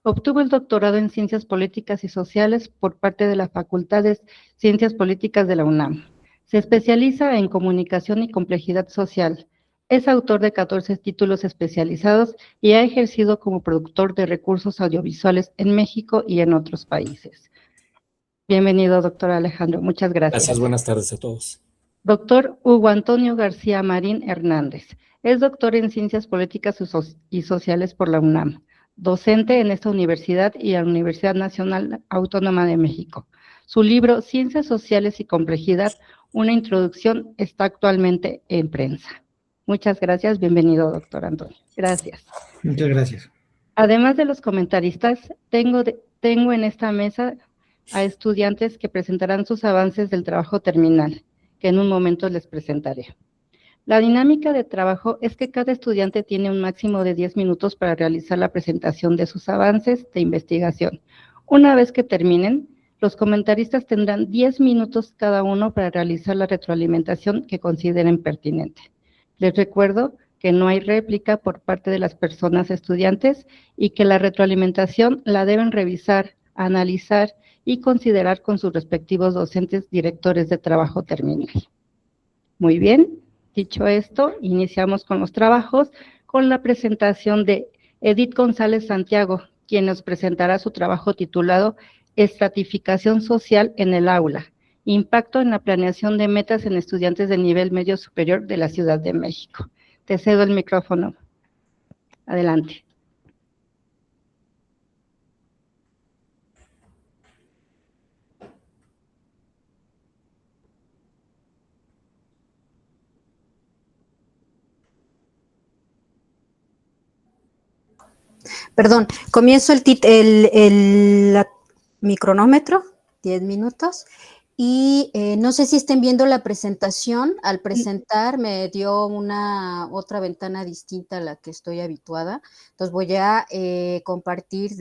Obtuvo el doctorado en Ciencias Políticas y Sociales por parte de la Facultad de Ciencias Políticas de la UNAM. Se especializa en comunicación y complejidad social. Es autor de 14 títulos especializados y ha ejercido como productor de recursos audiovisuales en México y en otros países. Bienvenido, doctor Alejandro. Muchas gracias. Gracias, buenas tardes a todos. Doctor Hugo Antonio García Marín Hernández. Es doctor en Ciencias Políticas y Sociales por la UNAM, docente en esta universidad y en la Universidad Nacional Autónoma de México. Su libro Ciencias Sociales y Complejidad, una introducción, está actualmente en prensa. Muchas gracias. Bienvenido, doctor Antonio. Gracias. Muchas gracias. Además de los comentaristas, tengo en esta mesa a estudiantes que presentarán sus avances del trabajo terminal, que en un momento les presentaré. La dinámica de trabajo es que cada estudiante tiene un máximo de 10 minutos para realizar la presentación de sus avances de investigación. Una vez que terminen, los comentaristas tendrán 10 minutos cada uno para realizar la retroalimentación que consideren pertinente. Les recuerdo que no hay réplica por parte de las personas estudiantes y que la retroalimentación la deben revisar, analizar y considerar con sus respectivos docentes directores de trabajo terminal. Muy bien, dicho esto, iniciamos con los trabajos, con la presentación de Edith González Santiago, quien nos presentará su trabajo titulado Estratificación Social en el Aula, Impacto en la Planeación de Metas en Estudiantes de Nivel Medio Superior de la Ciudad de México. Te cedo el micrófono. Adelante. Perdón, comienzo el mi cronómetro, 10 minutos, y no sé si estén viendo la presentación. Al presentar me dio otra ventana distinta a la que estoy habituada, entonces voy a compartir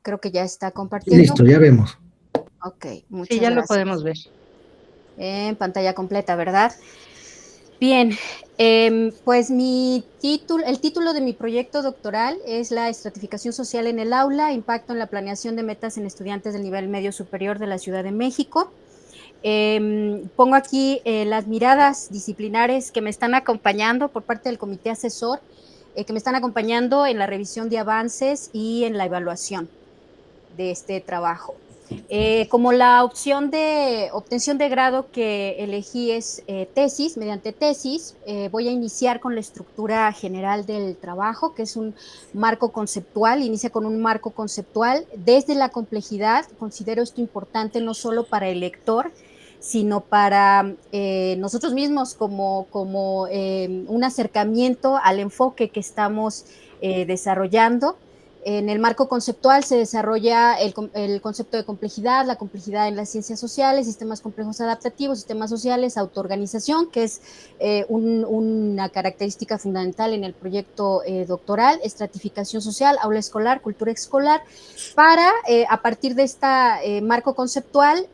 creo que ya está compartiendo. Listo, ya vemos. Ok, muchas gracias. Sí, ya lo podemos ver. En pantalla completa, ¿verdad? Bien, pues el título de mi proyecto doctoral es la estratificación social en el aula, impacto en la planeación de metas en estudiantes del nivel medio superior de la Ciudad de México. Pongo aquí las miradas disciplinares que me están acompañando por parte del comité asesor, que me están acompañando en la revisión de avances y en la evaluación de este trabajo. Como la opción de obtención de grado que elegí es tesis, mediante tesis, voy a iniciar con la estructura general del trabajo, que es un marco conceptual. Inicia con un marco conceptual desde la complejidad. Considero esto importante no solo para el lector, sino para nosotros mismos como un acercamiento al enfoque que estamos desarrollando. En el marco conceptual se desarrolla el concepto de complejidad, la complejidad en las ciencias sociales, sistemas complejos adaptativos, sistemas sociales, autoorganización, que es una característica fundamental en el proyecto doctoral, estratificación social, aula escolar, cultura escolar, para a partir de este marco conceptual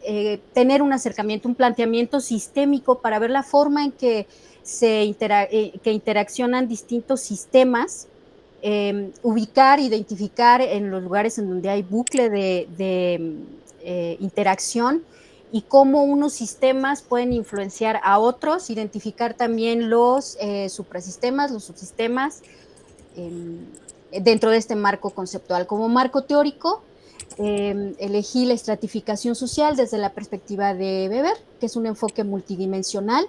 tener un acercamiento, un planteamiento sistémico para ver la forma en que que interaccionan distintos sistemas. Ubicar, identificar en los lugares en donde hay bucle de interacción y cómo unos sistemas pueden influenciar a otros, identificar también los suprasistemas, los subsistemas dentro de este marco conceptual. Como marco teórico, elegí la estratificación social desde la perspectiva de Weber, que es un enfoque multidimensional,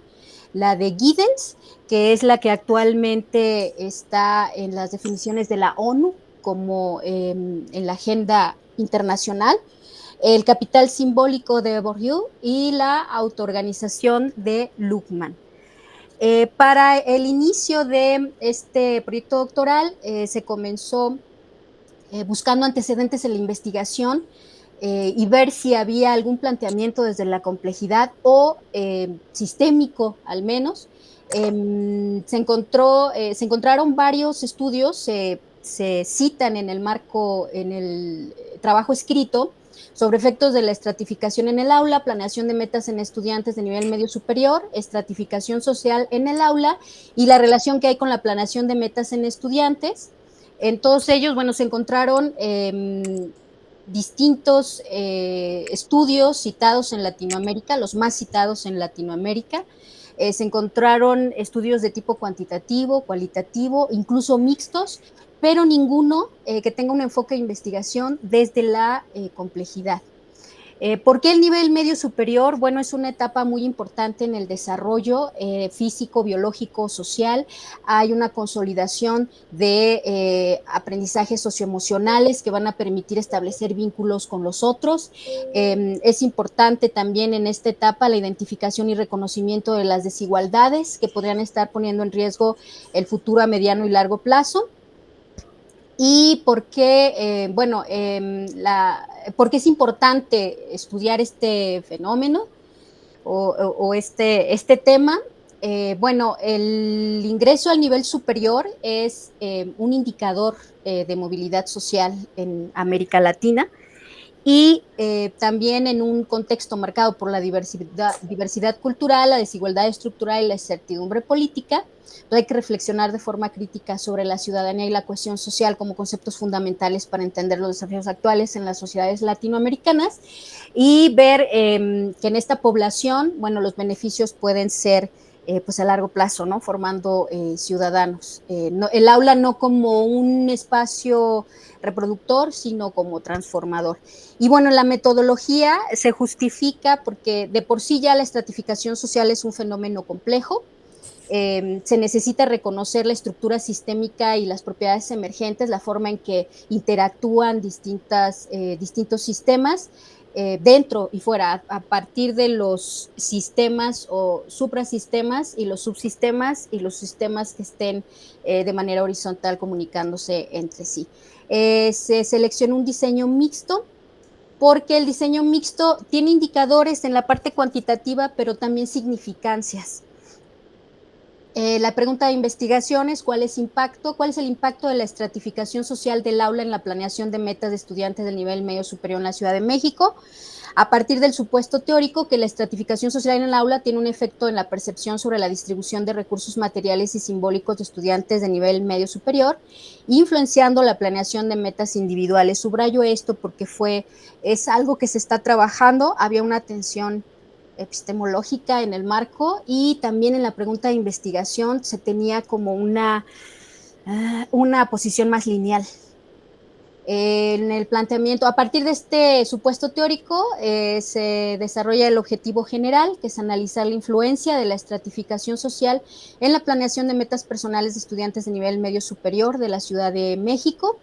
la de Giddens, que es la que actualmente está en las definiciones de la ONU como en la agenda internacional, el capital simbólico de Bourdieu y la autoorganización de Luhmann. Para el inicio de este proyecto doctoral se comenzó buscando antecedentes en la investigación y ver si había algún planteamiento desde la complejidad o sistémico al menos. Se encontraron varios estudios, se citan en el trabajo escrito sobre efectos de la estratificación en el aula, planeación de metas en estudiantes de nivel medio superior, estratificación social en el aula y la relación que hay con la planeación de metas en estudiantes. En todos ellos, bueno, se encontraron distintos estudios citados en Latinoamérica, los más citados en Latinoamérica. Se encontraron estudios de tipo cuantitativo, cualitativo, incluso mixtos, pero ninguno que tenga un enfoque de investigación desde la complejidad. ¿Por qué el nivel medio superior? Bueno, es una etapa muy importante en el desarrollo físico, biológico, social. Hay una consolidación de aprendizajes socioemocionales que van a permitir establecer vínculos con los otros. Es importante también en esta etapa la identificación y reconocimiento de las desigualdades que podrían estar poniendo en riesgo el futuro a mediano y largo plazo. Y por qué, por qué es importante estudiar este fenómeno o este tema. Bueno, el ingreso al nivel superior es un indicador de movilidad social en América Latina y también en un contexto marcado por la diversidad cultural, la desigualdad estructural y la incertidumbre política. Entonces hay que reflexionar de forma crítica sobre la ciudadanía y la cohesión social como conceptos fundamentales para entender los desafíos actuales en las sociedades latinoamericanas y ver que en esta población, bueno, los beneficios pueden ser pues a largo plazo, ¿no? Formando ciudadanos. El aula no como un espacio reproductor, sino como transformador. Y bueno, la metodología se justifica porque de por sí ya la estratificación social es un fenómeno complejo. Se necesita reconocer la estructura sistémica y las propiedades emergentes, la forma en que interactúan distintos sistemas dentro y fuera, a partir de los sistemas o suprasistemas y los subsistemas y los sistemas que estén de manera horizontal comunicándose entre sí. Se seleccionó un diseño mixto porque el diseño mixto tiene indicadores en la parte cuantitativa, pero también significancias. La pregunta de investigación es ¿cuál es el impacto de la estratificación social del aula en la planeación de metas de estudiantes del nivel medio superior en la Ciudad de México? A partir del supuesto teórico que la estratificación social en el aula tiene un efecto en la percepción sobre la distribución de recursos materiales y simbólicos de estudiantes de nivel medio superior, influenciando la planeación de metas individuales. Subrayo esto porque es algo que se está trabajando, había una tensión epistemológica en el marco y también en la pregunta de investigación se tenía como una posición más lineal. En el planteamiento, a partir de este supuesto teórico, se desarrolla el objetivo general, que es analizar la influencia de la estratificación social en la planeación de metas personales de estudiantes de nivel medio superior de la Ciudad de México.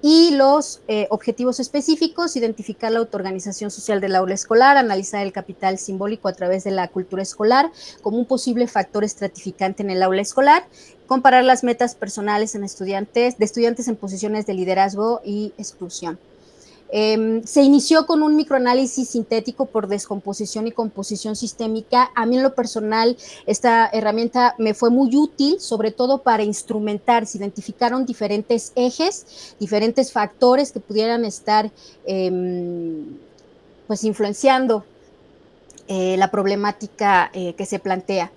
Y los objetivos específicos, identificar la autoorganización social del aula escolar, analizar el capital simbólico a través de la cultura escolar como un posible factor estratificante en el aula escolar, comparar las metas personales de estudiantes en posiciones de liderazgo y exclusión. Se inició con un microanálisis sintético por descomposición y composición sistémica. A mí en lo personal esta herramienta me fue muy útil, sobre todo para instrumentar. Se identificaron diferentes ejes, diferentes factores que pudieran estar pues influenciando la problemática que se plantea.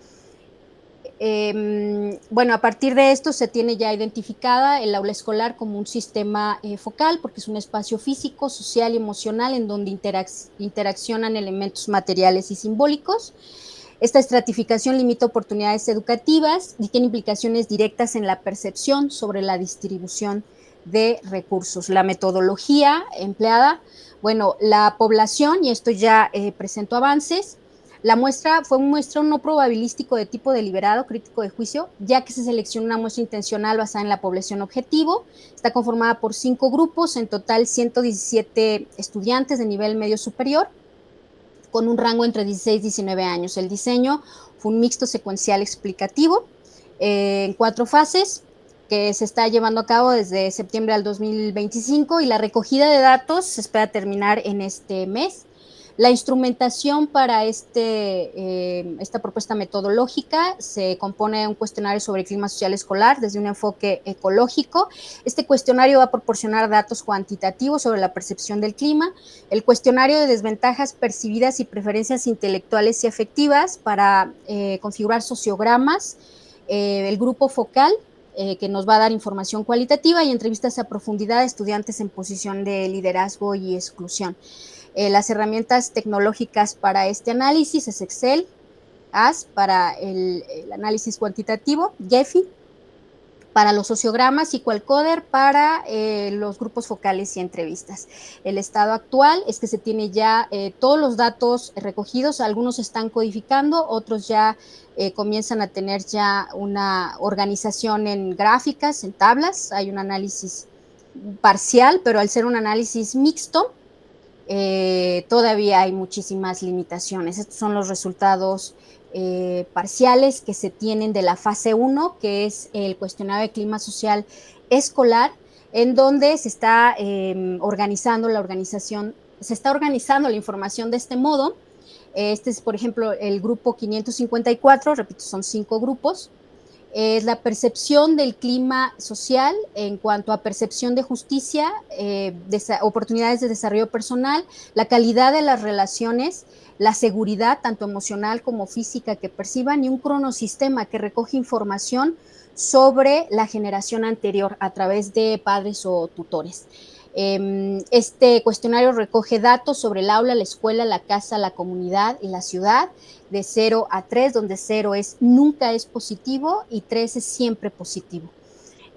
Bueno, a partir de esto se tiene ya identificada el aula escolar como un sistema focal, porque es un espacio físico, social y emocional en donde interaccionan elementos materiales y simbólicos. Esta estratificación limita oportunidades educativas y tiene implicaciones directas en la percepción sobre la distribución de recursos. La metodología empleada, bueno, la población, y esto ya presento avances. La muestra fue un muestreo no probabilístico de tipo deliberado, crítico de juicio, ya que se seleccionó una muestra intencional basada en la población objetivo. Está conformada por 5 grupos, en total 117 estudiantes de nivel medio superior, con un rango entre 16 y 19 años. El diseño fue un mixto secuencial explicativo en 4 fases que se está llevando a cabo desde septiembre al 2025 y la recogida de datos se espera terminar en este mes. La instrumentación para esta propuesta metodológica se compone de un cuestionario sobre el clima social escolar desde un enfoque ecológico. Este cuestionario va a proporcionar datos cuantitativos sobre la percepción del clima, el cuestionario de desventajas percibidas y preferencias intelectuales y afectivas para configurar sociogramas, el grupo focal, que nos va a dar información cualitativa, y entrevistas a profundidad a estudiantes en posición de liderazgo y exclusión. Las herramientas tecnológicas para este análisis es Excel, AS para el análisis cuantitativo, Gephi para los sociogramas y Qualcoder para los grupos focales y entrevistas. El estado actual es que se tiene ya todos los datos recogidos, algunos se están codificando, otros ya comienzan a tener ya una organización en gráficas, en tablas, hay un análisis parcial, pero al ser un análisis mixto, todavía hay muchísimas limitaciones. Estos son los resultados parciales que se tienen de la fase 1, que es el cuestionario de clima social escolar, en donde se está organizando la información de este modo. Este es, por ejemplo, el grupo 554, repito, son 5 grupos. Es la percepción del clima social en cuanto a percepción de justicia, oportunidades de desarrollo personal, la calidad de las relaciones, la seguridad tanto emocional como física que perciban, y un cronosistema que recoge información sobre la generación anterior a través de padres o tutores. Este cuestionario recoge datos sobre el aula, la escuela, la casa, la comunidad y la ciudad, de 0 a 3, donde 0 es nunca es positivo y 3 es siempre positivo.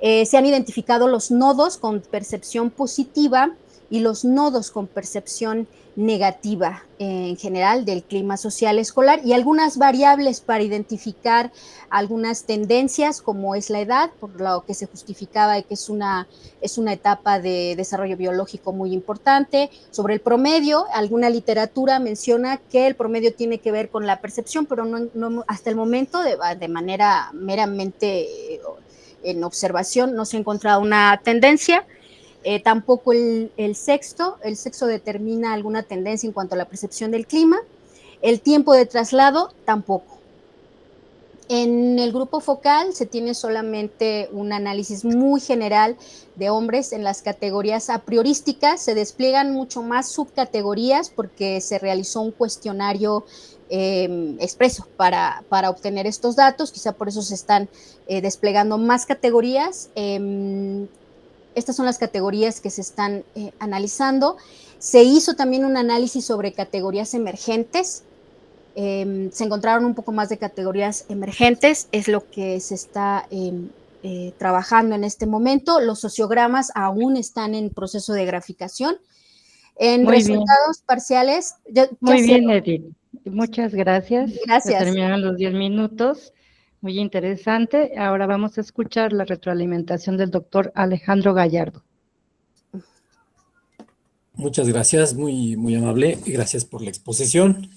Se han identificado los nodos con percepción positiva y los nodos con percepción negativa en general del clima social escolar, y algunas variables para identificar algunas tendencias, como es la edad, por lo que se justificaba de que es una etapa de desarrollo biológico muy importante. Sobre el promedio, alguna literatura menciona que el promedio tiene que ver con la percepción, pero no hasta el momento de manera meramente en observación no se ha encontrado una tendencia. Tampoco el sexo determina alguna tendencia en cuanto a la percepción del clima. El tiempo de traslado tampoco. En el grupo focal se tiene solamente un análisis muy general de hombres en las categorías a priorísticas. Se despliegan mucho más subcategorías porque se realizó un cuestionario expreso para obtener estos datos. Quizá por eso se están desplegando más categorías. Estas son las categorías que se están analizando. Se hizo también un análisis sobre categorías emergentes. Se encontraron un poco más de categorías emergentes, es lo que se está trabajando en este momento. Los sociogramas aún están en proceso de graficación. En Muy bien, resultados parciales, muy bien, Edith. Muchas gracias. Se Gracias. terminaron los 10 minutos. Muy interesante. Ahora vamos a escuchar la retroalimentación del doctor Alejandro Gallardo. Muchas gracias, muy amable, y gracias por la exposición.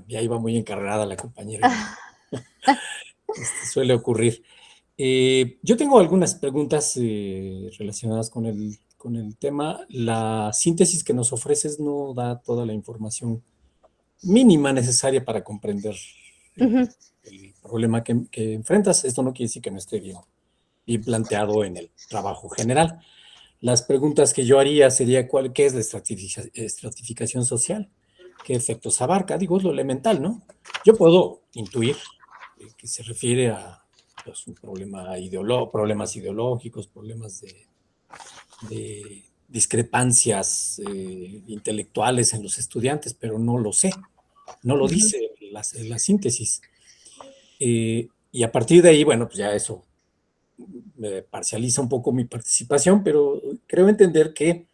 Ya iba muy encarregada la compañera. Suele ocurrir. Yo tengo algunas preguntas relacionadas con el tema. La síntesis que nos ofreces no da toda la información mínima necesaria para comprender el problema que enfrentas. Esto no quiere decir que no esté bien planteado en el trabajo general. Las preguntas que yo haría sería ¿qué es la estratificación social? ¿Qué efectos abarca? Digo, es lo elemental, ¿no? Yo puedo intuir que se refiere a pues, un problema problemas ideológicos, problemas de discrepancias intelectuales en los estudiantes, pero no lo sé, no lo dice la síntesis. Y a partir de ahí, bueno, pues ya eso me parcializa un poco mi participación, pero creo entender que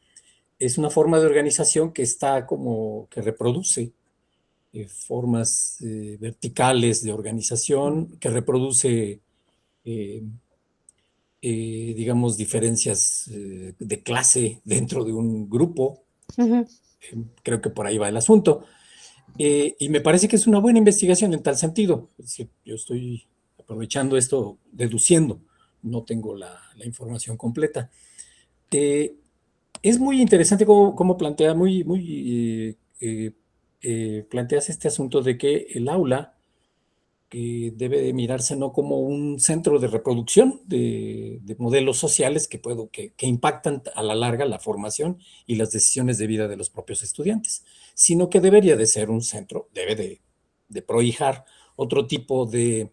es una forma de organización que está como que reproduce formas verticales de organización, que reproduce, digamos, diferencias de clase dentro de un grupo. Creo que por ahí va el asunto. Y me parece que es una buena investigación en tal sentido. Es decir, yo estoy aprovechando esto, deduciendo, no tengo la información completa. Es muy interesante cómo plantea, planteas este asunto de que el aula debe de mirarse no como un centro de reproducción de modelos sociales que impactan a la larga la formación y las decisiones de vida de los propios estudiantes, sino que debería de ser un centro, debe de prohijar otro tipo de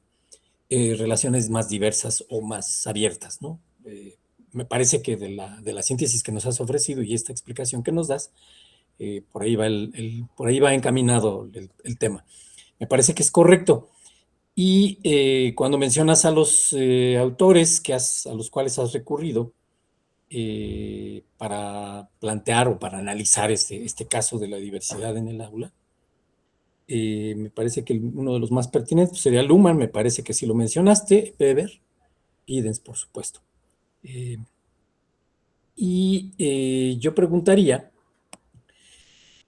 relaciones más diversas o más abiertas, ¿no? Me parece que de la síntesis que nos has ofrecido y esta explicación que nos das, por ahí va por ahí va encaminado el tema. Me parece que es correcto. Y cuando mencionas a los autores a los cuales has recurrido para plantear o para analizar este caso de la diversidad en el aula, me parece que uno de los más pertinentes sería Luhmann, me parece que sí lo mencionaste, Weber, Giddens, por supuesto. Yo preguntaría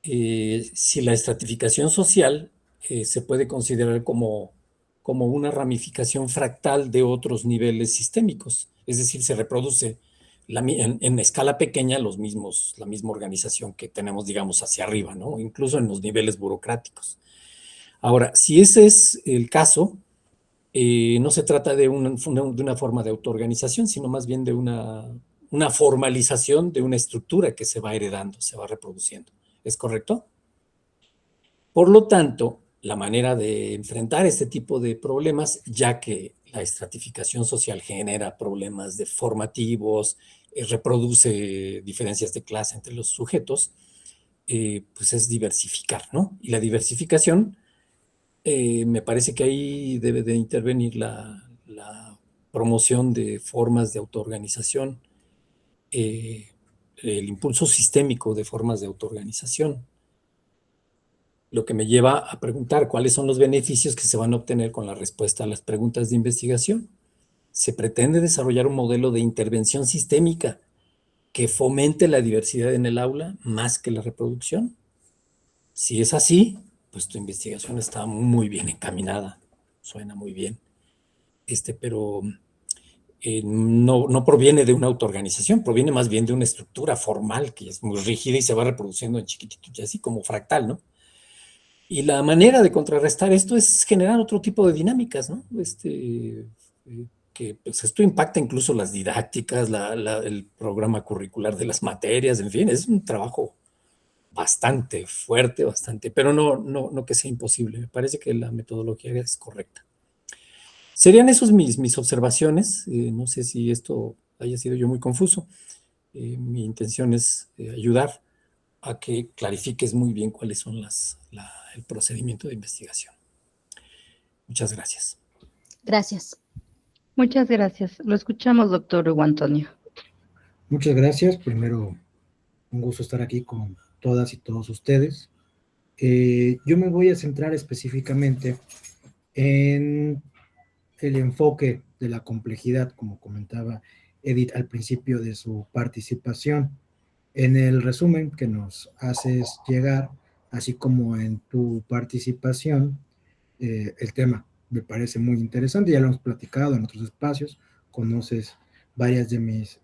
si la estratificación social se puede considerar como una ramificación fractal de otros niveles sistémicos, es decir, se reproduce en escala pequeña la misma organización que tenemos, digamos, hacia arriba, ¿no? Incluso en los niveles burocráticos. Ahora, si ese es el caso, no se trata de una forma de autoorganización, sino más bien de una formalización de una estructura que se va heredando, se va reproduciendo. ¿Es correcto? Por lo tanto, la manera de enfrentar este tipo de problemas, ya que la estratificación social genera problemas formativos, reproduce diferencias de clase entre los sujetos, pues es diversificar, ¿no? Y la diversificación, me parece que ahí debe de intervenir la promoción de formas de autoorganización, el impulso sistémico de formas de autoorganización, lo que me lleva a preguntar cuáles son los beneficios que se van a obtener con la respuesta a las preguntas de investigación. ¿Se pretende desarrollar un modelo de intervención sistémica que fomente la diversidad en el aula más que la reproducción? Si es así, pues tu investigación está muy bien encaminada, suena muy bien, pero no proviene de una autoorganización, proviene más bien de una estructura formal que es muy rígida y se va reproduciendo en chiquitito y así como fractal, ¿no? Y la manera de contrarrestar esto es generar otro tipo de dinámicas, ¿no? Que pues esto impacta incluso las didácticas, el programa curricular de las materias, en fin, es un trabajo bastante fuerte, pero no que sea imposible. Me parece que la metodología es correcta. Serían esos mis observaciones. No sé si esto haya sido yo muy confuso. Mi intención es ayudar a que clarifiques muy bien cuáles son el procedimiento de investigación. Muchas gracias. Gracias. Muchas gracias. Lo escuchamos, doctor Hugo Antonio. Muchas gracias. Primero, un gusto estar aquí con todas y todos ustedes. Yo me voy a centrar específicamente en el enfoque de la complejidad, como comentaba Edith al principio de su participación. En el resumen que nos haces llegar, así como en tu participación, el tema me parece muy interesante, ya lo hemos platicado en otros espacios, conoces varias de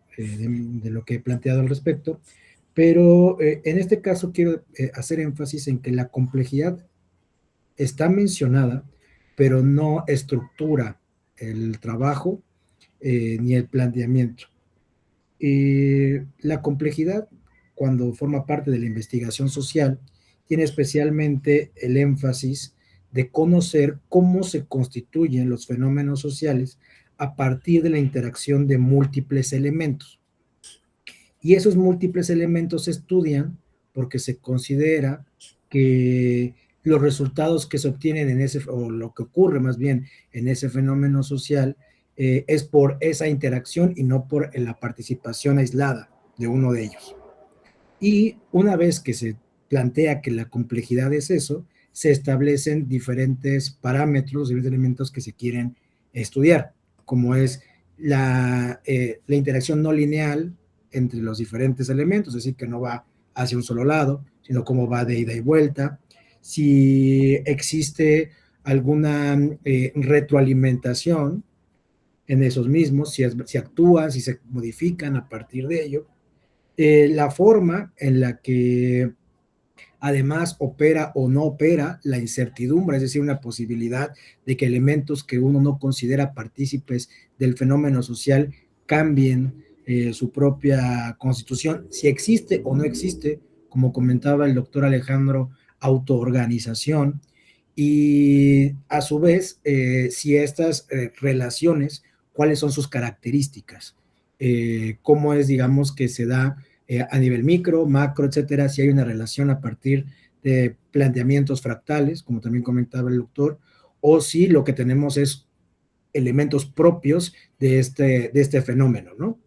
lo que he planteado al respecto, pero en este caso quiero hacer énfasis en que la complejidad está mencionada, pero no estructura el trabajo ni el planteamiento. La complejidad, cuando forma parte de la investigación social, tiene especialmente el énfasis de conocer cómo se constituyen los fenómenos sociales a partir de la interacción de múltiples elementos. Y esos múltiples elementos se estudian porque se considera que los resultados que se obtienen o lo que ocurre más bien en ese fenómeno social, es por esa interacción y no por la participación aislada de uno de ellos. Y una vez que se plantea que la complejidad es eso, se establecen diferentes parámetros, diferentes elementos que se quieren estudiar, como es la interacción no lineal entre los diferentes elementos, es decir, que no va hacia un solo lado, sino cómo va de ida y vuelta, si existe alguna retroalimentación en esos mismos, si actúan, si se modifican a partir de ello, la forma en la que además opera o no opera la incertidumbre, es decir, una posibilidad de que elementos que uno no considera partícipes del fenómeno social cambien su propia constitución, si existe o no existe, como comentaba el doctor Alejandro, autoorganización, y a su vez, si estas relaciones, cuáles son sus características, cómo es, digamos, que se da a nivel micro, macro, etcétera, si hay una relación a partir de planteamientos fractales, como también comentaba el doctor, o si lo que tenemos es elementos propios de este fenómeno, ¿no?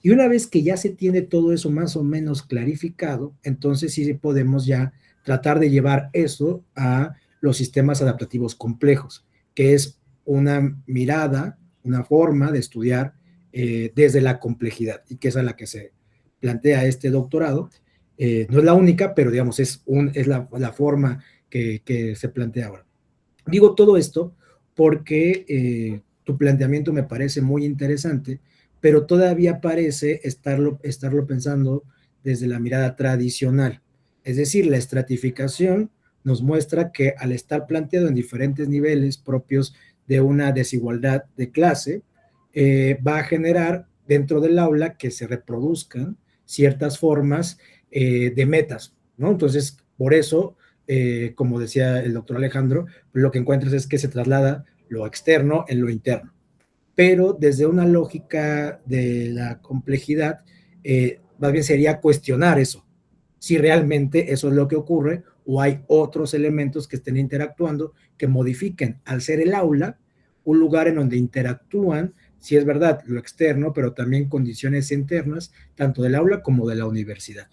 Y una vez que ya se tiene todo eso más o menos clarificado, entonces sí podemos ya tratar de llevar eso a los sistemas adaptativos complejos, que es una mirada, una forma de estudiar desde la complejidad, y que es a la que se plantea este doctorado. No es la única, pero digamos, es la forma que se plantea ahora. Digo todo esto porque tu planteamiento me parece muy interesante, pero todavía parece estarlo pensando desde la mirada tradicional. Es decir, la estratificación nos muestra que al estar planteado en diferentes niveles propios de una desigualdad de clase, va a generar dentro del aula que se reproduzcan ciertas formas de metas, ¿no? Entonces, por eso, como decía el doctor Alejandro, lo que encuentras es que se traslada lo externo en lo interno, pero desde una lógica de la complejidad, más bien sería cuestionar eso, si realmente eso es lo que ocurre o hay otros elementos que estén interactuando que modifiquen, al ser el aula, un lugar en donde interactúan, si es verdad, lo externo, pero también condiciones internas, tanto del aula como de la universidad.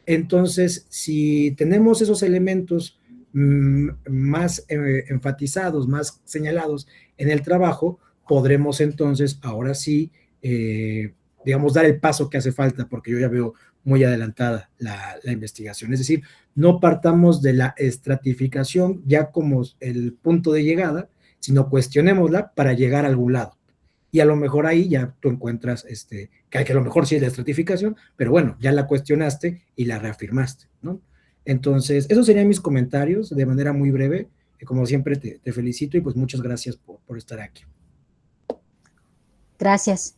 Entonces, si tenemos esos elementos más enfatizados, más señalados en el trabajo, podremos entonces, ahora sí, digamos, dar el paso que hace falta, porque yo ya veo muy adelantada la investigación. Es decir, no partamos de la estratificación ya como el punto de llegada, sino cuestionémosla para llegar a algún lado. Y a lo mejor ahí ya tú encuentras que a lo mejor sí es la estratificación, pero bueno, ya la cuestionaste y la reafirmaste, ¿no? Entonces, esos serían mis comentarios de manera muy breve. Como siempre, te felicito y pues muchas gracias por estar aquí. Gracias.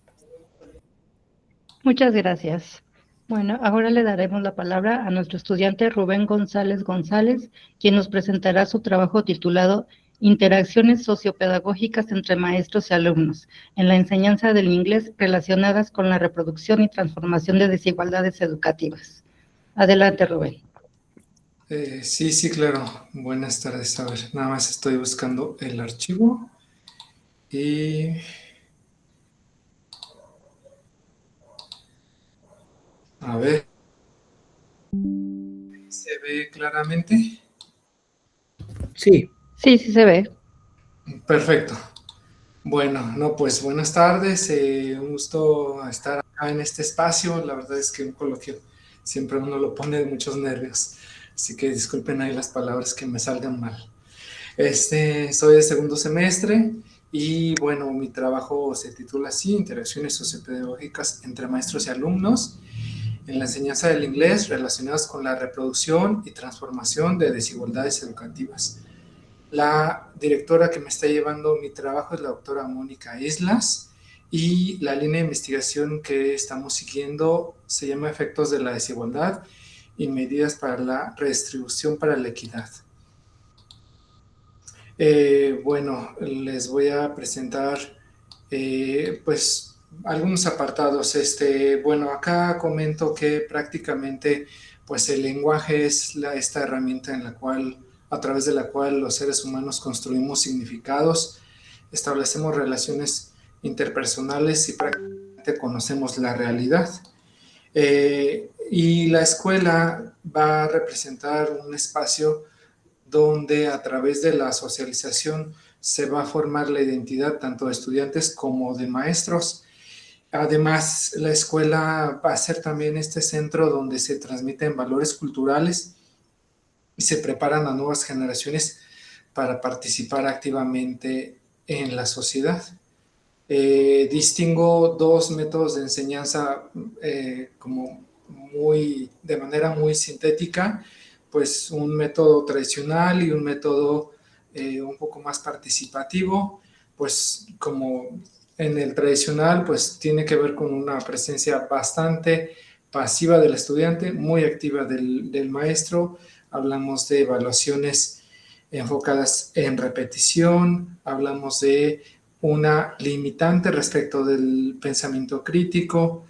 Muchas gracias. Bueno, ahora le daremos la palabra a nuestro estudiante Rubén González González, quien nos presentará su trabajo titulado Interacciones sociopedagógicas entre maestros y alumnos en la enseñanza del inglés relacionadas con la reproducción y transformación de desigualdades educativas. Adelante, Rubén. Sí, claro. Buenas tardes. A ver, nada más estoy buscando el archivo y... A ver. ¿Se ve claramente? Sí. Sí se ve. Perfecto. Bueno, no, pues buenas tardes. Un gusto estar acá en este espacio. La verdad es que un coloquio siempre uno lo pone de muchos nervios. Así que disculpen ahí las palabras que me salgan mal. Soy de segundo semestre y bueno, mi trabajo se titula así, Interacciones sociopedagógicas entre maestros y alumnos en la enseñanza del inglés relacionadas con la reproducción y transformación de desigualdades educativas. La directora que me está llevando mi trabajo es la doctora Mónica Islas y la línea de investigación que estamos siguiendo se llama Efectos de la desigualdad y medidas para la redistribución para la equidad. Bueno, les voy a presentar pues algunos apartados. Bueno, acá comento que prácticamente pues el lenguaje es esta herramienta a través de la cual los seres humanos construimos significados, establecemos relaciones interpersonales y prácticamente conocemos la realidad. Y la escuela va a representar un espacio donde a través de la socialización se va a formar la identidad tanto de estudiantes como de maestros. Además, la escuela va a ser también este centro donde se transmiten valores culturales y se preparan a nuevas generaciones para participar activamente en la sociedad. Distingo dos métodos de enseñanza de manera muy sintética, pues un método tradicional y un método un poco más participativo. Pues como en el tradicional, pues tiene que ver con una presencia bastante pasiva del estudiante, muy activa del maestro. Hablamos de evaluaciones enfocadas en repetición, hablamos de una limitante respecto del pensamiento crítico.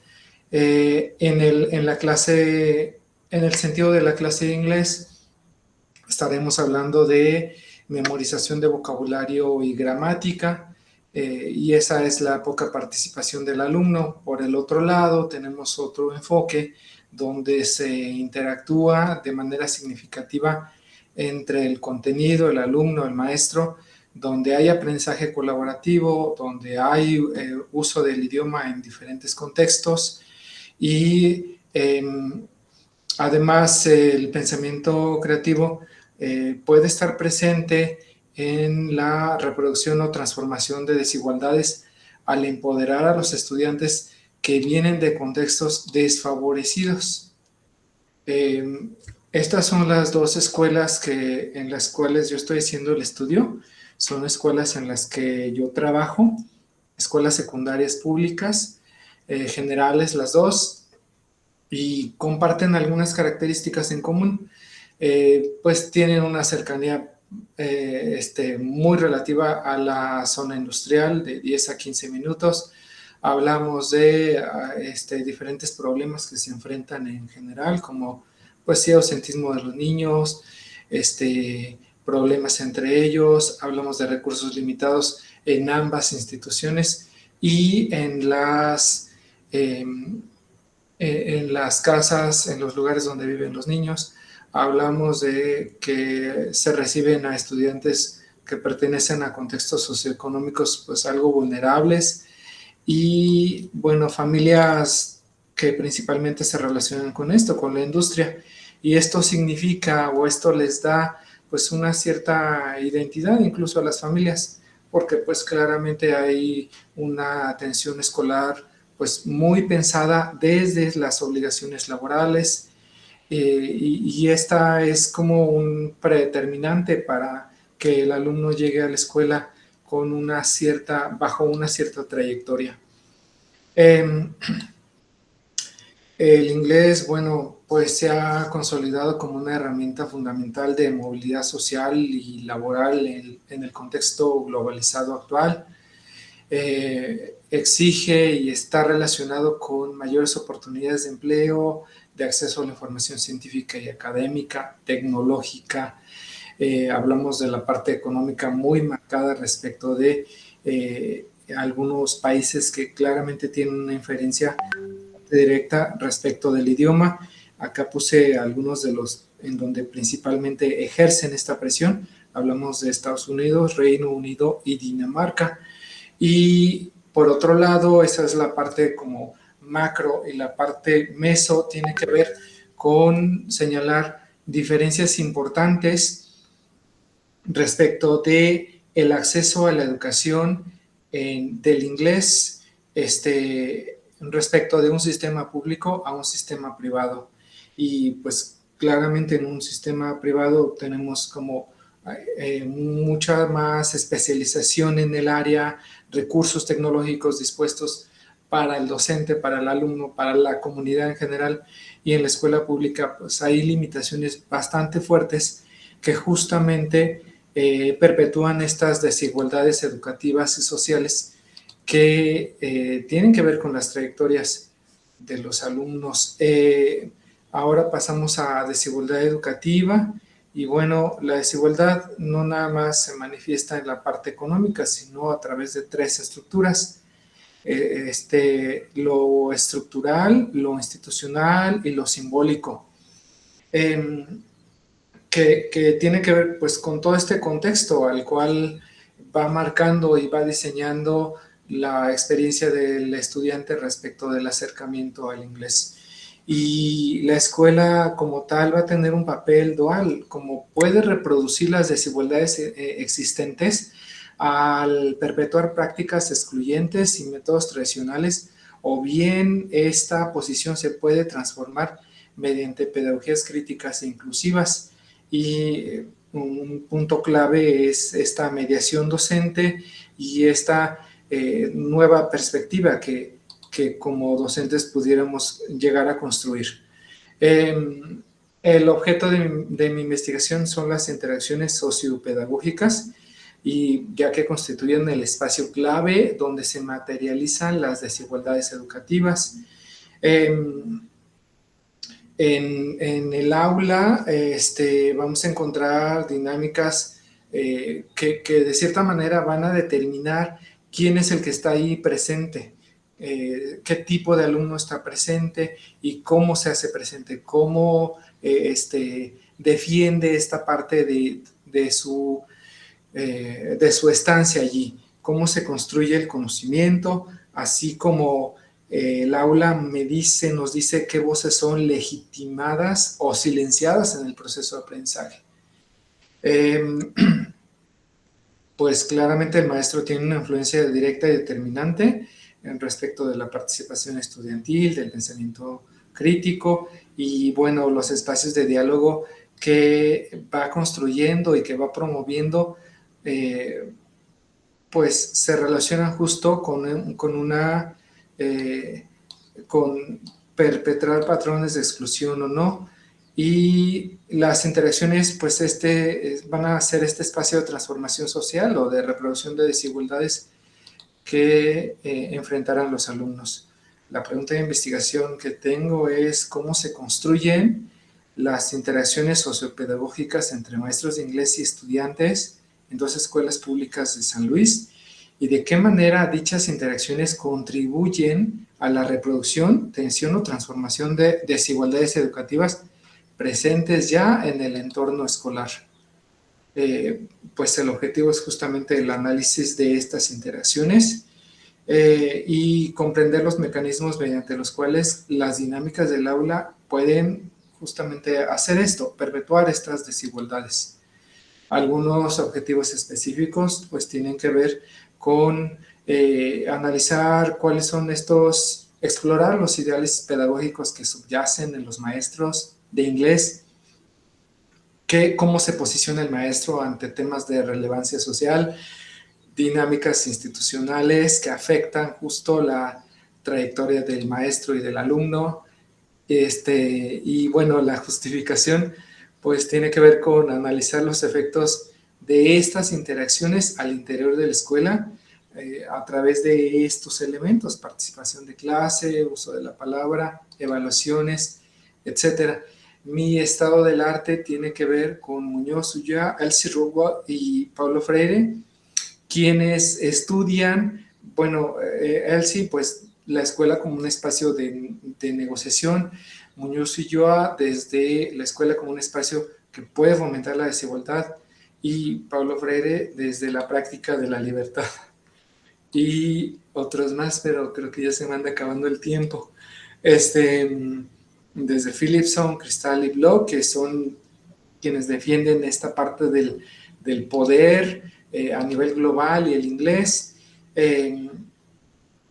En el sentido de la clase de inglés, estaremos hablando de memorización de vocabulario y gramática, y esa es la poca participación del alumno. Por el otro lado, tenemos otro enfoque donde se interactúa de manera significativa entre el contenido, el alumno, el maestro, donde hay aprendizaje colaborativo, donde hay uso del idioma en diferentes contextos y además el pensamiento creativo puede estar presente en la reproducción o transformación de desigualdades al empoderar a los estudiantes que vienen de contextos desfavorecidos. Estas son las dos escuelas en las cuales yo estoy haciendo el estudio. Son escuelas en las que yo trabajo, escuelas secundarias públicas, generales las dos, y comparten algunas características en común. Pues tienen una cercanía muy relativa a la zona industrial de 10 a 15 minutos. Hablamos de diferentes problemas que se enfrentan en general, como pues sí, ausentismo de los niños, problemas entre ellos. Hablamos de recursos limitados en ambas instituciones y en las casas, en los lugares donde viven los niños. Hablamos de que se reciben a estudiantes que pertenecen a contextos socioeconómicos pues algo vulnerables y, bueno, familias que principalmente se relacionan con esto, con la industria. Y esto significa, o esto les da pues una cierta identidad incluso a las familias, porque pues claramente hay una atención escolar pues muy pensada desde las obligaciones laborales, y esta es como un predeterminante para que el alumno llegue a la escuela con bajo una cierta trayectoria. El inglés, bueno, pues se ha consolidado como una herramienta fundamental de movilidad social y laboral en el contexto globalizado actual. Exige y está relacionado con mayores oportunidades de empleo, de acceso a la información científica y académica, tecnológica. Hablamos de la parte económica muy marcada respecto de algunos países que claramente tienen una inferencia directa respecto del idioma. Acá puse algunos de los en donde principalmente ejercen esta presión. Hablamos de Estados Unidos, Reino Unido y Dinamarca. Y por otro lado, esa es la parte como macro, y la parte meso tiene que ver con señalar diferencias importantes respecto de el acceso a la educación del inglés respecto de un sistema público a un sistema privado. Y pues claramente en un sistema privado tenemos como mucha más especialización en el área, recursos tecnológicos dispuestos para el docente, para el alumno, para la comunidad en general, y en la escuela pública pues hay limitaciones bastante fuertes que justamente perpetúan estas desigualdades educativas y sociales que tienen que ver con las trayectorias de los alumnos. Ahora pasamos a desigualdad educativa. Y bueno, la desigualdad no nada más se manifiesta en la parte económica, sino a través de tres estructuras: lo estructural, lo institucional y lo simbólico, que tiene que ver pues con todo este contexto al cual va marcando y va diseñando la experiencia del estudiante respecto del acercamiento al inglés. Y la escuela como tal va a tener un papel dual, como puede reproducir las desigualdades existentes al perpetuar prácticas excluyentes y métodos tradicionales, o bien esta posición se puede transformar mediante pedagogías críticas e inclusivas. Y un punto clave es esta mediación docente y esta nueva perspectiva que como docentes pudiéramos llegar a construir. En El objeto de mi investigación son las interacciones sociopedagógicas, y ya que constituyen el espacio clave donde se materializan las desigualdades educativas. En el aula vamos a encontrar dinámicas que de cierta manera van a determinar quién es el que está ahí presente, qué tipo de alumno está presente y cómo se hace presente, cómo defiende esta parte de su estancia allí, cómo se construye el conocimiento, así como el aula nos dice qué voces son legitimadas o silenciadas en el proceso de aprendizaje. Pues claramente el maestro tiene una influencia directa y determinante en respecto de la participación estudiantil, del pensamiento crítico y, bueno, los espacios de diálogo que va construyendo y que va promoviendo, pues se relacionan justo con perpetrar patrones de exclusión o no, y las interacciones pues van a ser este espacio de transformación social o de reproducción de desigualdades que enfrentarán los alumnos. La pregunta de investigación que tengo es cómo se construyen las interacciones sociopedagógicas entre maestros de inglés y estudiantes en 2 escuelas públicas de San Luis, y de qué manera dichas interacciones contribuyen a la reproducción, tensión o transformación de desigualdades educativas presentes ya en el entorno escolar. Pues el objetivo es justamente el análisis de estas interacciones y comprender los mecanismos mediante los cuales las dinámicas del aula pueden justamente hacer esto, perpetuar estas desigualdades. Algunos objetivos específicos pues tienen que ver con analizar cuáles son explorar los ideales pedagógicos que subyacen en los maestros de inglés, cómo se posiciona el maestro ante temas de relevancia social, dinámicas institucionales que afectan justo la trayectoria del maestro y del alumno, y bueno, la justificación pues tiene que ver con analizar los efectos de estas interacciones al interior de la escuela a través de estos elementos: participación de clase, uso de la palabra, evaluaciones, etc. Mi estado del arte tiene que ver con Muñoz Ulloa, Elsie Rowa y Paulo Freire, quienes estudian, bueno, Elsie, pues la escuela como un espacio de negociación, Muñoz Ulloa desde la escuela como un espacio que puede fomentar la desigualdad, y Paulo Freire desde la práctica de la libertad. Y otros más, pero creo que ya se me anda acabando el tiempo. Desde Philipson, Cristal y Bloch, que son quienes defienden esta parte del poder a nivel global y el inglés.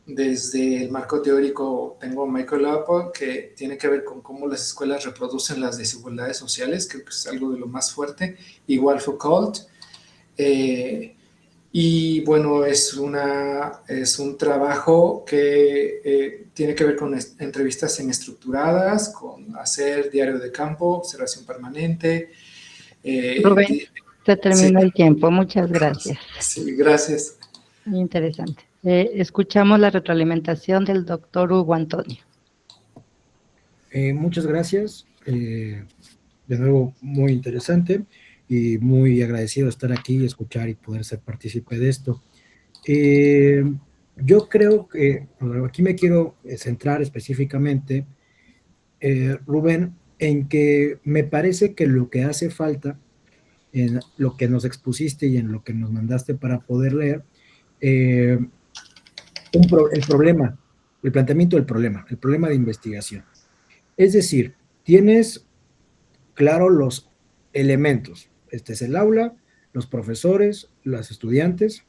Desde el marco teórico tengo a Michael Apple, que tiene que ver con cómo las escuelas reproducen las desigualdades sociales, creo que es algo de lo más fuerte, igual Foucault. Y bueno, es un trabajo que tiene que ver con entrevistas semiestructuradas, con hacer diario de campo, observación permanente. Rubén, se terminó el tiempo, muchas gracias. Sí, gracias. Muy interesante. Escuchamos la retroalimentación del doctor Hugo Antonio. Muchas gracias. De nuevo, muy interesante y muy agradecido de estar aquí, escuchar y poder ser partícipe de esto. Yo creo que aquí me quiero centrar específicamente, Rubén, en que me parece que lo que hace falta en lo que nos expusiste y en lo que nos mandaste para poder leer, el problema, el planteamiento del problema, el problema de investigación. Es decir, tienes claro los elementos. Este es el aula, los profesores, los estudiantes.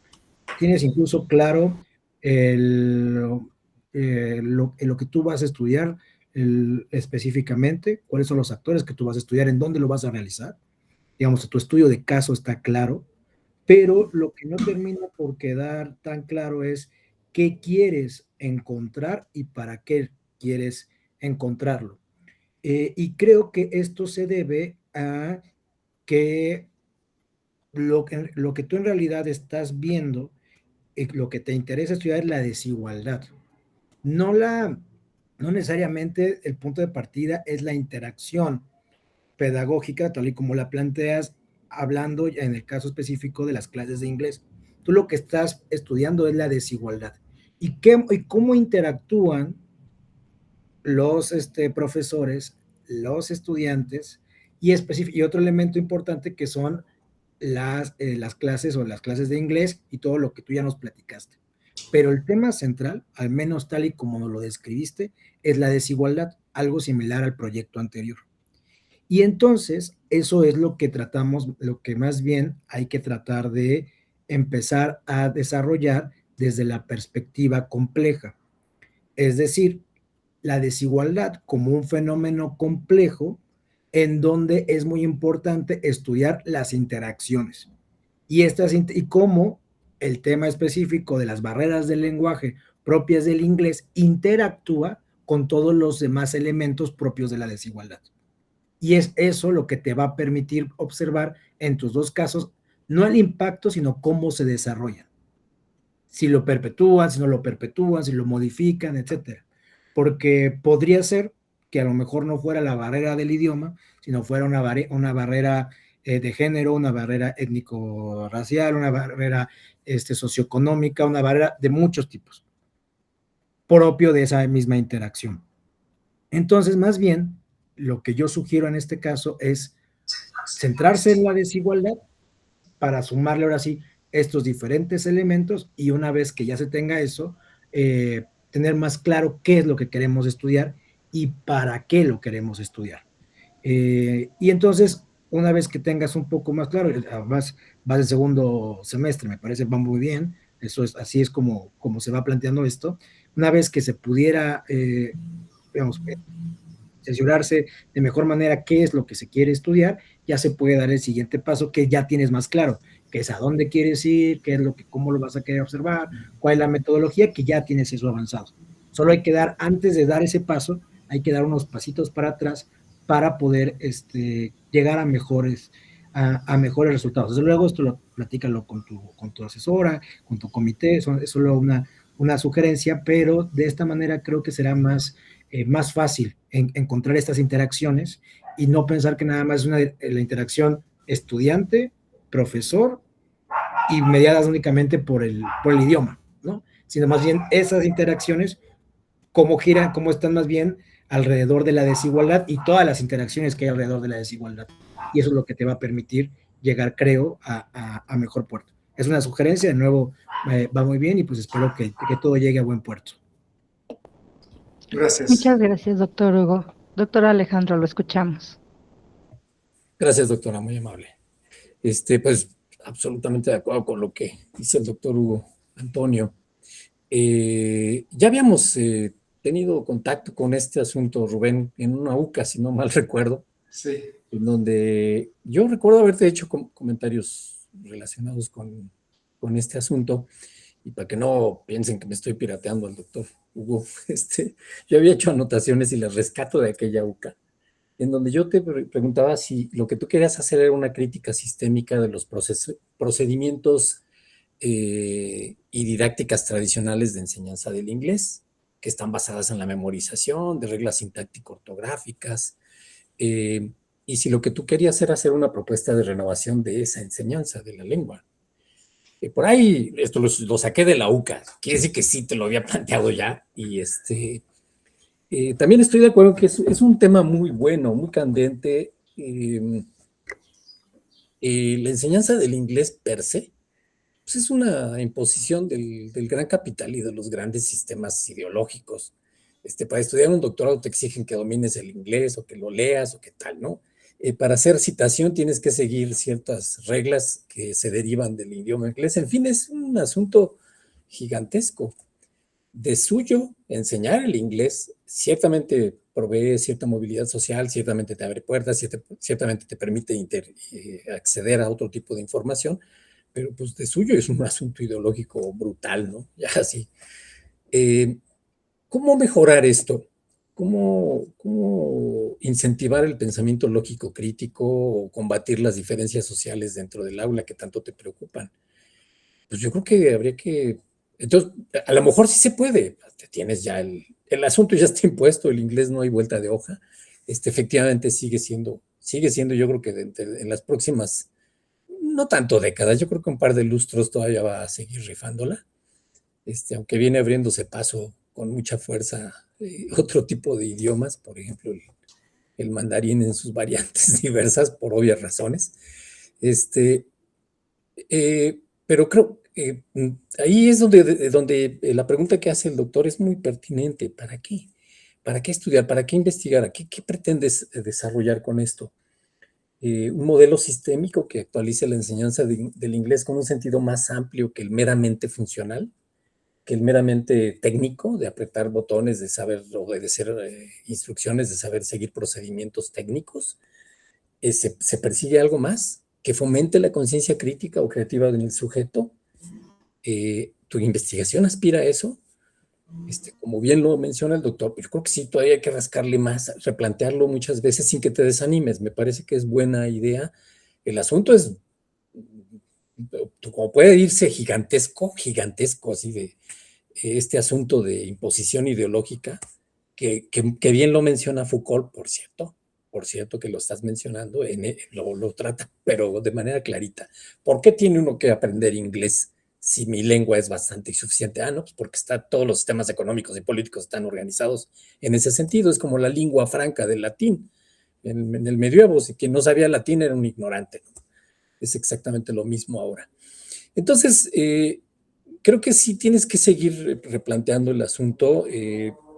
Tienes incluso claro lo que tú vas a estudiar específicamente, cuáles son los actores que tú vas a estudiar, en dónde lo vas a realizar. Digamos, tu estudio de caso está claro, pero lo que no termina por quedar tan claro es qué quieres encontrar y para qué quieres encontrarlo. Y creo que esto se debe a que lo que tú en realidad estás viendo, lo que te interesa estudiar es la desigualdad. No, no necesariamente el punto de partida es la interacción pedagógica, tal y como la planteas, hablando en el caso específico de las clases de inglés. Tú lo que estás estudiando es la desigualdad. Y cómo interactúan los profesores, los estudiantes, y otro elemento importante que son las clases o las clases de inglés y todo lo que tú ya nos platicaste. Pero el tema central, al menos tal y como nos lo describiste, es la desigualdad, algo similar al proyecto anterior. Y entonces, eso es lo que tratamos, lo que más bien hay que tratar de empezar a desarrollar desde la perspectiva compleja. Es decir, la desigualdad como un fenómeno complejo en donde es muy importante estudiar las interacciones y cómo el tema específico de las barreras del lenguaje propias del inglés interactúa con todos los demás elementos propios de la desigualdad. Y es eso lo que te va a permitir observar en tus dos casos, no el impacto, sino cómo se desarrollan. Si lo perpetúan, si no lo perpetúan, si lo modifican, etcétera. Porque podría ser que a lo mejor no fuera la barrera del idioma, sino fuera una barrera de género, una barrera étnico-racial, una barrera socioeconómica, una barrera de muchos tipos, propio de esa misma interacción. Entonces, más bien, lo que yo sugiero en este caso es centrarse en la desigualdad para sumarle ahora sí estos diferentes elementos y una vez que ya se tenga eso, tener más claro qué es lo que queremos estudiar y para qué lo queremos estudiar. Y entonces, una vez que tengas un poco más claro, además vas en segundo semestre, me parece, va muy bien, así es como se va planteando esto. Una vez que se pudiera, digamos, cerciorarse de mejor manera qué es lo que se quiere estudiar, ya se puede dar el siguiente paso que ya tienes más claro, que es a dónde quieres ir, qué es cómo lo vas a querer observar, cuál es la metodología, que ya tienes eso avanzado. Solo hay que antes de dar ese paso, hay que dar unos pasitos para atrás para poder llegar a mejores resultados. Desde luego, esto platícalo con tu asesora, con tu comité, es solo una sugerencia, pero de esta manera creo que será más fácil encontrar estas interacciones y no pensar que nada más es la interacción estudiante-profesor y mediadas únicamente por el idioma, ¿no? Sino más bien esas interacciones, cómo están más bien alrededor de la desigualdad y todas las interacciones que hay alrededor de la desigualdad. Y eso es lo que te va a permitir llegar, creo, a mejor puerto. Es una sugerencia, de nuevo, va muy bien y pues espero que todo llegue a buen puerto. Gracias. Muchas gracias, doctor Hugo. Doctor Alejandro, lo escuchamos. Gracias, doctora, muy amable. Pues absolutamente de acuerdo con lo que dice el doctor Hugo Antonio. Ya habíamos tenido contacto con este asunto, Rubén, en una UCA, si no mal recuerdo. Sí. En donde yo recuerdo haberte hecho comentarios relacionados con este asunto, y para que no piensen que me estoy pirateando al doctor Hugo, yo había hecho anotaciones y las rescato de aquella UCA, en donde yo te preguntaba si lo que tú querías hacer era una crítica sistémica de los procedimientos y didácticas tradicionales de enseñanza del inglés, que están basadas en la memorización de reglas sintáctico-ortográficas, y si lo que tú querías era hacer una propuesta de renovación de esa enseñanza de la lengua. Por ahí, esto lo saqué de la UCA, quiere decir que sí te lo había planteado ya, y también estoy de acuerdo que es un tema muy bueno, muy candente. La enseñanza del inglés per se, pues es una imposición del gran capital y de los grandes sistemas ideológicos. Para estudiar un doctorado te exigen que domines el inglés o que lo leas o qué tal, ¿no? Para hacer citación tienes que seguir ciertas reglas que se derivan del idioma inglés. En fin, es un asunto gigantesco. De suyo, enseñar el inglés ciertamente provee cierta movilidad social, ciertamente te abre puertas, ciertamente te permite acceder a otro tipo de información, pero pues de suyo es un asunto ideológico brutal, ¿no? Ya así. ¿Cómo mejorar esto? ¿Cómo incentivar el pensamiento lógico crítico o combatir las diferencias sociales dentro del aula que tanto te preocupan. Pues yo creo que habría que... Entonces, a lo mejor sí se puede. Tienes ya el asunto ya está impuesto, el inglés no hay vuelta de hoja. Efectivamente sigue siendo yo creo que en las próximas, no tanto décadas, yo creo que un par de lustros todavía va a seguir rifándola. Aunque viene abriéndose paso con mucha fuerza otro tipo de idiomas, por ejemplo, el mandarín en sus variantes diversas, por obvias razones. Pero creo que ahí es donde la pregunta que hace el doctor es muy pertinente. ¿Para qué? ¿Para qué estudiar? ¿Para qué investigar? ¿Qué pretendes desarrollar con esto? Un modelo sistémico que actualice la enseñanza del inglés con un sentido más amplio que el meramente funcional, que el meramente técnico, de apretar botones, de saber obedecer instrucciones, de saber seguir procedimientos técnicos. Se persigue algo más que fomente la conciencia crítica o creativa del sujeto. ¿Tu investigación aspira a eso? Como bien lo menciona el doctor, yo creo que sí, todavía hay que rascarle más, replantearlo muchas veces sin que te desanimes. Me parece que es buena idea. El asunto es, como puede irse gigantesco, así de este asunto de imposición ideológica, que bien lo menciona Foucault, por cierto que lo estás mencionando, lo trata, pero de manera clarita. ¿Por qué tiene uno que aprender inglés si mi lengua es bastante insuficiente? No, pues porque todos los sistemas económicos y políticos están organizados en ese sentido. Es como la lengua franca del latín. En el medioevo, si quien no sabía latín era un ignorante, ¿no? Es exactamente lo mismo ahora. Entonces, creo que sí tienes que seguir replanteando el asunto.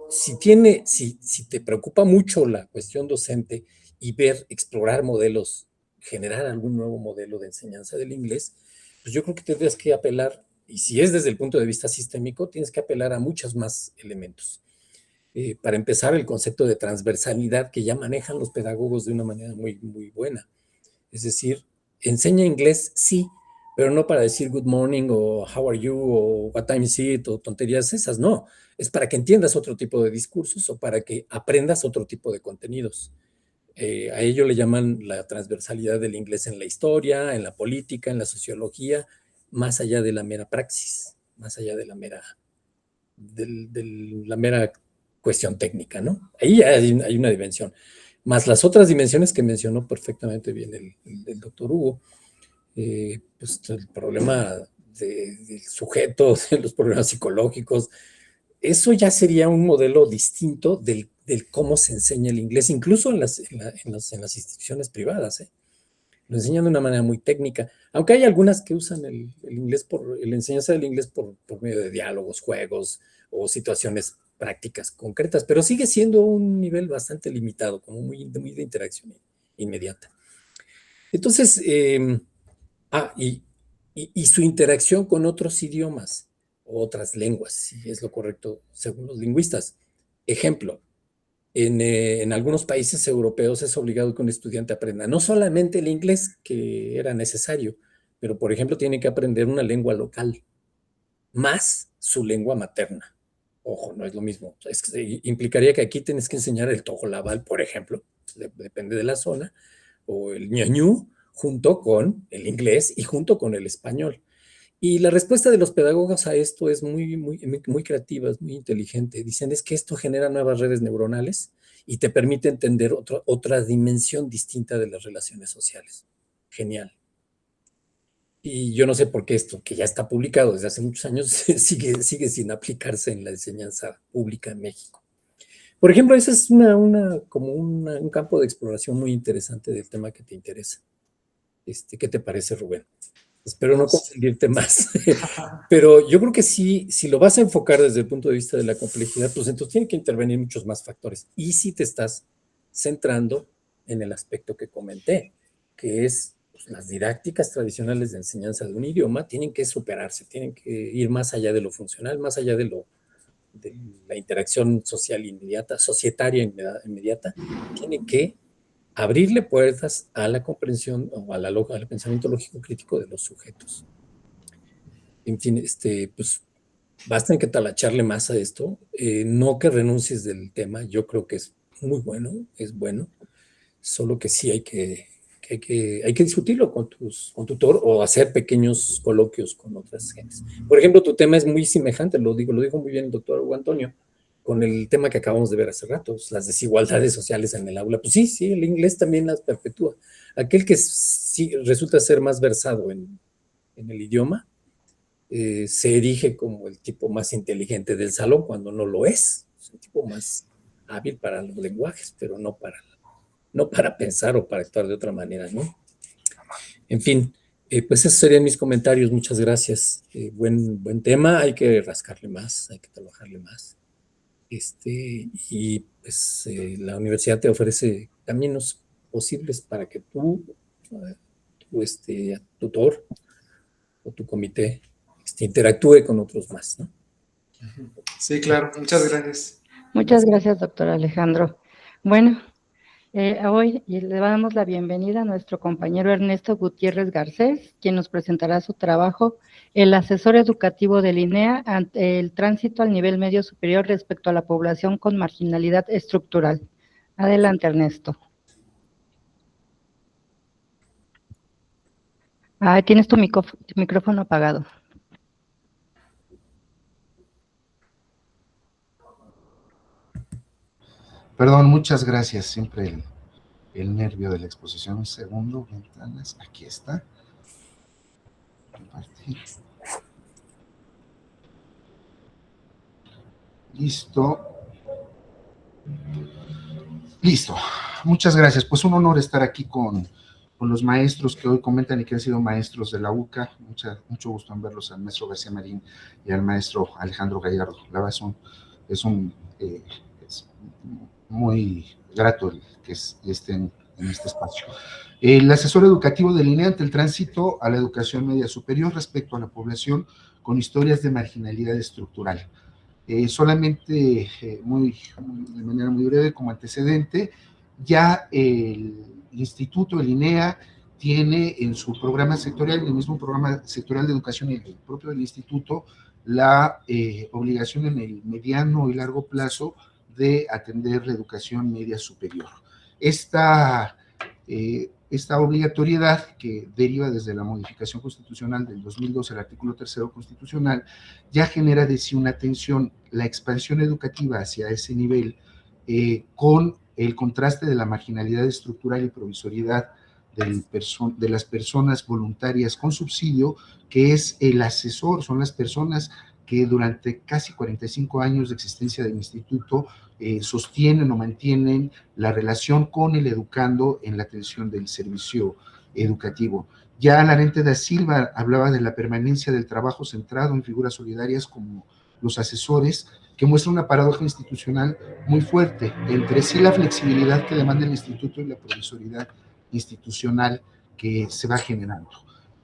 Si te preocupa mucho la cuestión docente y explorar modelos, generar algún nuevo modelo de enseñanza del inglés, pues yo creo que tendrías que apelar, y si es desde el punto de vista sistémico, tienes que apelar a muchos más elementos. Para empezar, el concepto de transversalidad que ya manejan los pedagogos de una manera muy, muy buena. Es decir, enseña inglés, sí, pero no para decir good morning o how are you o what time is it o tonterías esas, no. Es para que entiendas otro tipo de discursos o para que aprendas otro tipo de contenidos. A ello le llaman la transversalidad del inglés en la historia, en la política, en la sociología, más allá de la mera praxis, más allá de la mera cuestión técnica, ¿no? Ahí hay una dimensión. Más las otras dimensiones que mencionó perfectamente bien el doctor Hugo, pues el problema del sujeto, los problemas psicológicos, eso ya sería un modelo distinto del cómo se enseña el inglés, incluso en las instituciones privadas. Lo enseñan de una manera muy técnica, aunque hay algunas que usan el inglés la enseñanza del inglés por medio de diálogos, juegos o situaciones prácticas concretas, pero sigue siendo un nivel bastante limitado, como muy de interacción inmediata. Entonces, y su interacción con otros idiomas o otras lenguas, si es lo correcto según los lingüistas. Ejemplo, en algunos países europeos es obligado que un estudiante aprenda no solamente el inglés, que era necesario, pero por ejemplo tiene que aprender una lengua local, más su lengua materna. Ojo, no es lo mismo. Implicaría que aquí tienes que enseñar el tojolabal, por ejemplo, depende de la zona, o el ñañú, junto con el inglés y junto con el español. Y la respuesta de los pedagogos a esto es muy creativa, es muy inteligente. Dicen, es que esto genera nuevas redes neuronales y te permite entender otra dimensión distinta de las relaciones sociales. Genial. Y yo no sé por qué esto, que ya está publicado desde hace muchos años, sigue sin aplicarse en la enseñanza pública en México. Por ejemplo, ese es un campo de exploración muy interesante del tema que te interesa. ¿Qué te parece, Rubén? Espero no confundirte más, pero yo creo que sí, si lo vas a enfocar desde el punto de vista de la complejidad, pues entonces tienen que intervenir muchos más factores. Y si te estás centrando en el aspecto que comenté, que es pues, las didácticas tradicionales de enseñanza de un idioma tienen que superarse, tienen que ir más allá de lo funcional, más allá de la interacción social inmediata, societaria inmediata, tienen que abrirle puertas a la comprensión o al pensamiento lógico crítico de los sujetos. En fin, pues basta en que talacharle más a esto, no que renuncies del tema, yo creo que es muy bueno, es bueno, solo que sí hay que discutirlo con tu tutor o hacer pequeños coloquios con otras gentes. Por ejemplo, tu tema es muy semejante, lo dijo muy bien el doctor Hugo Antonio, con el tema que acabamos de ver hace rato, las desigualdades sociales en el aula. Pues sí, el inglés también las perpetúa. Aquel que sí resulta ser más versado en el idioma, se erige como el tipo más inteligente del salón cuando no lo es. Es un tipo más hábil para los lenguajes, pero no para pensar o para actuar de otra manera, ¿no? En fin, pues esos serían mis comentarios. Muchas gracias. Buen tema, hay que rascarle más, hay que trabajarle más. Y pues la universidad te ofrece caminos posibles para que tu tutor o tu comité interactúe con otros más, ¿no? Sí, claro, muchas gracias. Muchas gracias, doctor Alejandro. Bueno, hoy le damos la bienvenida a nuestro compañero Ernesto Gutiérrez Garcés, quien nos presentará su trabajo, el asesor educativo del INEA ante el tránsito al nivel medio superior respecto a la población con marginalidad estructural. Adelante, Ernesto. Tienes tu micrófono apagado. Perdón, muchas gracias. Siempre el nervio de la exposición. Un segundo, ventanas. Aquí está. Compartir. Listo. Listo. Muchas gracias. Pues un honor estar aquí con los maestros que hoy comentan y que han sido maestros de la UCA. Mucho gusto en verlos, al maestro García Marín y al maestro Alejandro Gallardo. La verdad es muy grato que estén en este espacio. El asesor educativo del INEA ante el tránsito a la educación media superior respecto a la población con historias de marginalidad estructural. Solamente de manera muy breve como antecedente, ya el instituto, el INEA, tiene en su programa sectorial, en el mismo programa sectorial de educación y el propio del instituto, la obligación en el mediano y largo plazo de atender la educación media superior. Esta obligatoriedad, que deriva desde la modificación constitucional del 2012, el artículo 3º constitucional, ya genera de sí una atención, la expansión educativa hacia ese nivel, con el contraste de la marginalidad estructural y provisoriedad de las personas voluntarias con subsidio, que es el asesor, son las personas que durante casi 45 años de existencia del instituto sostienen o mantienen la relación con el educando en la atención del servicio educativo. Ya Larente da Silva hablaba de la permanencia del trabajo centrado en figuras solidarias como los asesores, que muestra una paradoja institucional muy fuerte entre sí la flexibilidad que demanda el instituto y la provisoriedad institucional que se va generando.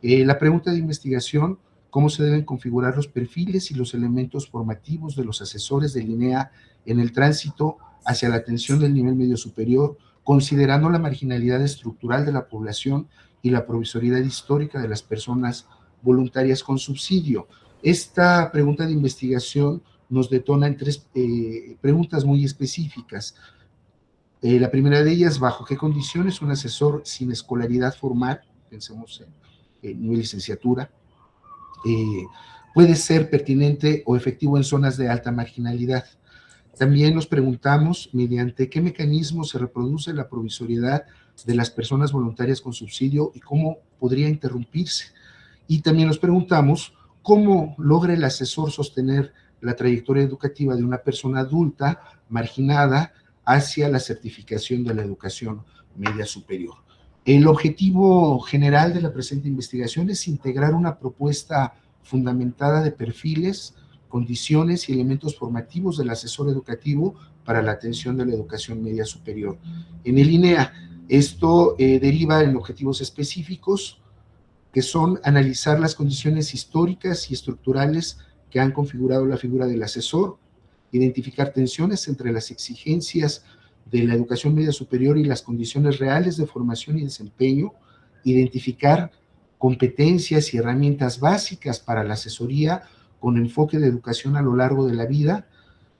La pregunta de investigación: ¿cómo se deben configurar los perfiles y los elementos formativos de los asesores del INEA en el tránsito hacia la atención del nivel medio superior, considerando la marginalidad estructural de la población y la provisoriedad histórica de las personas voluntarias con subsidio? Esta pregunta de investigación nos detona en tres preguntas muy específicas. La primera de ellas: ¿bajo qué condiciones un asesor sin escolaridad formal, pensemos en nivel licenciatura, puede ser pertinente o efectivo en zonas de alta marginalidad? También nos preguntamos mediante qué mecanismo se reproduce la provisoriedad de las personas voluntarias con subsidio y cómo podría interrumpirse. Y también nos preguntamos cómo logra el asesor sostener la trayectoria educativa de una persona adulta marginada hacia la certificación de la educación media superior. El objetivo general de la presente investigación es integrar una propuesta fundamentada de perfiles, condiciones y elementos formativos del asesor educativo para la atención de la educación media superior en el INEA. Esto deriva en objetivos específicos, que son analizar las condiciones históricas y estructurales que han configurado la figura del asesor, identificar tensiones entre las exigencias de la educación media superior y las condiciones reales de formación y desempeño, identificar competencias y herramientas básicas para la asesoría con enfoque de educación a lo largo de la vida